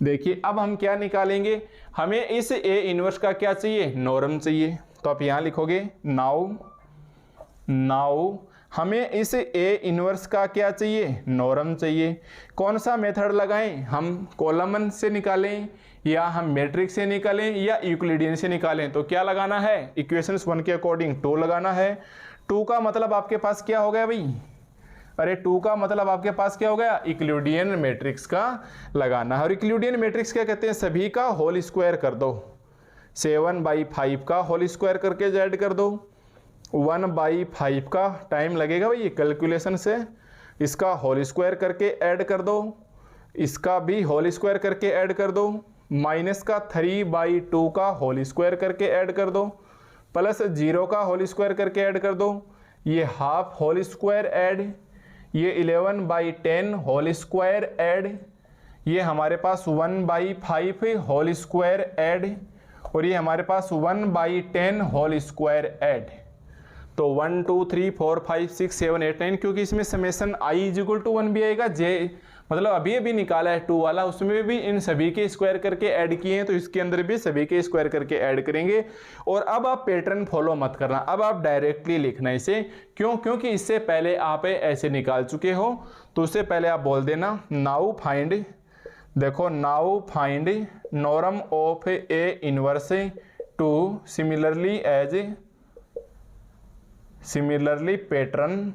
देखिए अब हम क्या निकालेंगे, हमें इस ए इनवर्स का क्या चाहिए, नॉर्म चाहिए, तो आप यहाँ लिखोगे नाउ हमें इस ए इनवर्स का क्या चाहिए, नॉर्म चाहिए। कौन सा मेथड लगाएं, हम कॉलम से निकालें या हम मैट्रिक्स से निकालें या यूक्लिडियन से निकालें, तो क्या लगाना है, इक्वेशंस 1 के अकॉर्डिंग 2 लगाना है। 2 का मतलब आपके पास क्या हो गया भाई, अरे 2 का मतलब आपके पास क्या हो गया, यूक्लिडियन मैट्रिक्स का लगाना है। और यूक्लिडियन मैट्रिक्स क्या कहते हैं, सभी का होल स्क्वायर कर दो, 7/5 का होल स्क्वायर करके ऐड कर दो, 1/5 का टाइम लगेगा भाई ये कैलकुलेशन से। इसका होल स्क्वायर करके ऐड कर दो, इसका भी होल स्क्वायर करके ऐड कर दो, माइनस का 3/2 का होल स्क्वायर करके ऐड कर दो, प्लस 0 का होल स्क्वायर करके ऐड कर दो, ये हाफ होल स्क्वायर ऐड, ये 11/10 होल स्क्वायर ऐड, ये हमारे पास 1/5 होल स्क्वायर ऐड, और ये हमारे पास 1/10 होल स्क्वायर ऐड। तो 1 2 3 4 5 6 7 8 9, क्योंकि इसमें समेसन i इक्वल टू 1 भी आएगा, j मतलब अभी अभी निकाला है 2 वाला, उसमें भी इन सभी के स्क्वायर करके ऐड किए हैं, तो इसके अंदर भी सभी के स्क्वायर करके ऐड करेंगे। और अब आप पैटर्न फॉलो मत करना, अब आप डायरेक्टली लिखना इसे। क्यों? क्योंकि इससे पहले आप ऐसे निकाल चुके हो, तो उससे पहले आप बोल देना नाउ फाइंड, देखो now find norm of A inverse two similarly pattern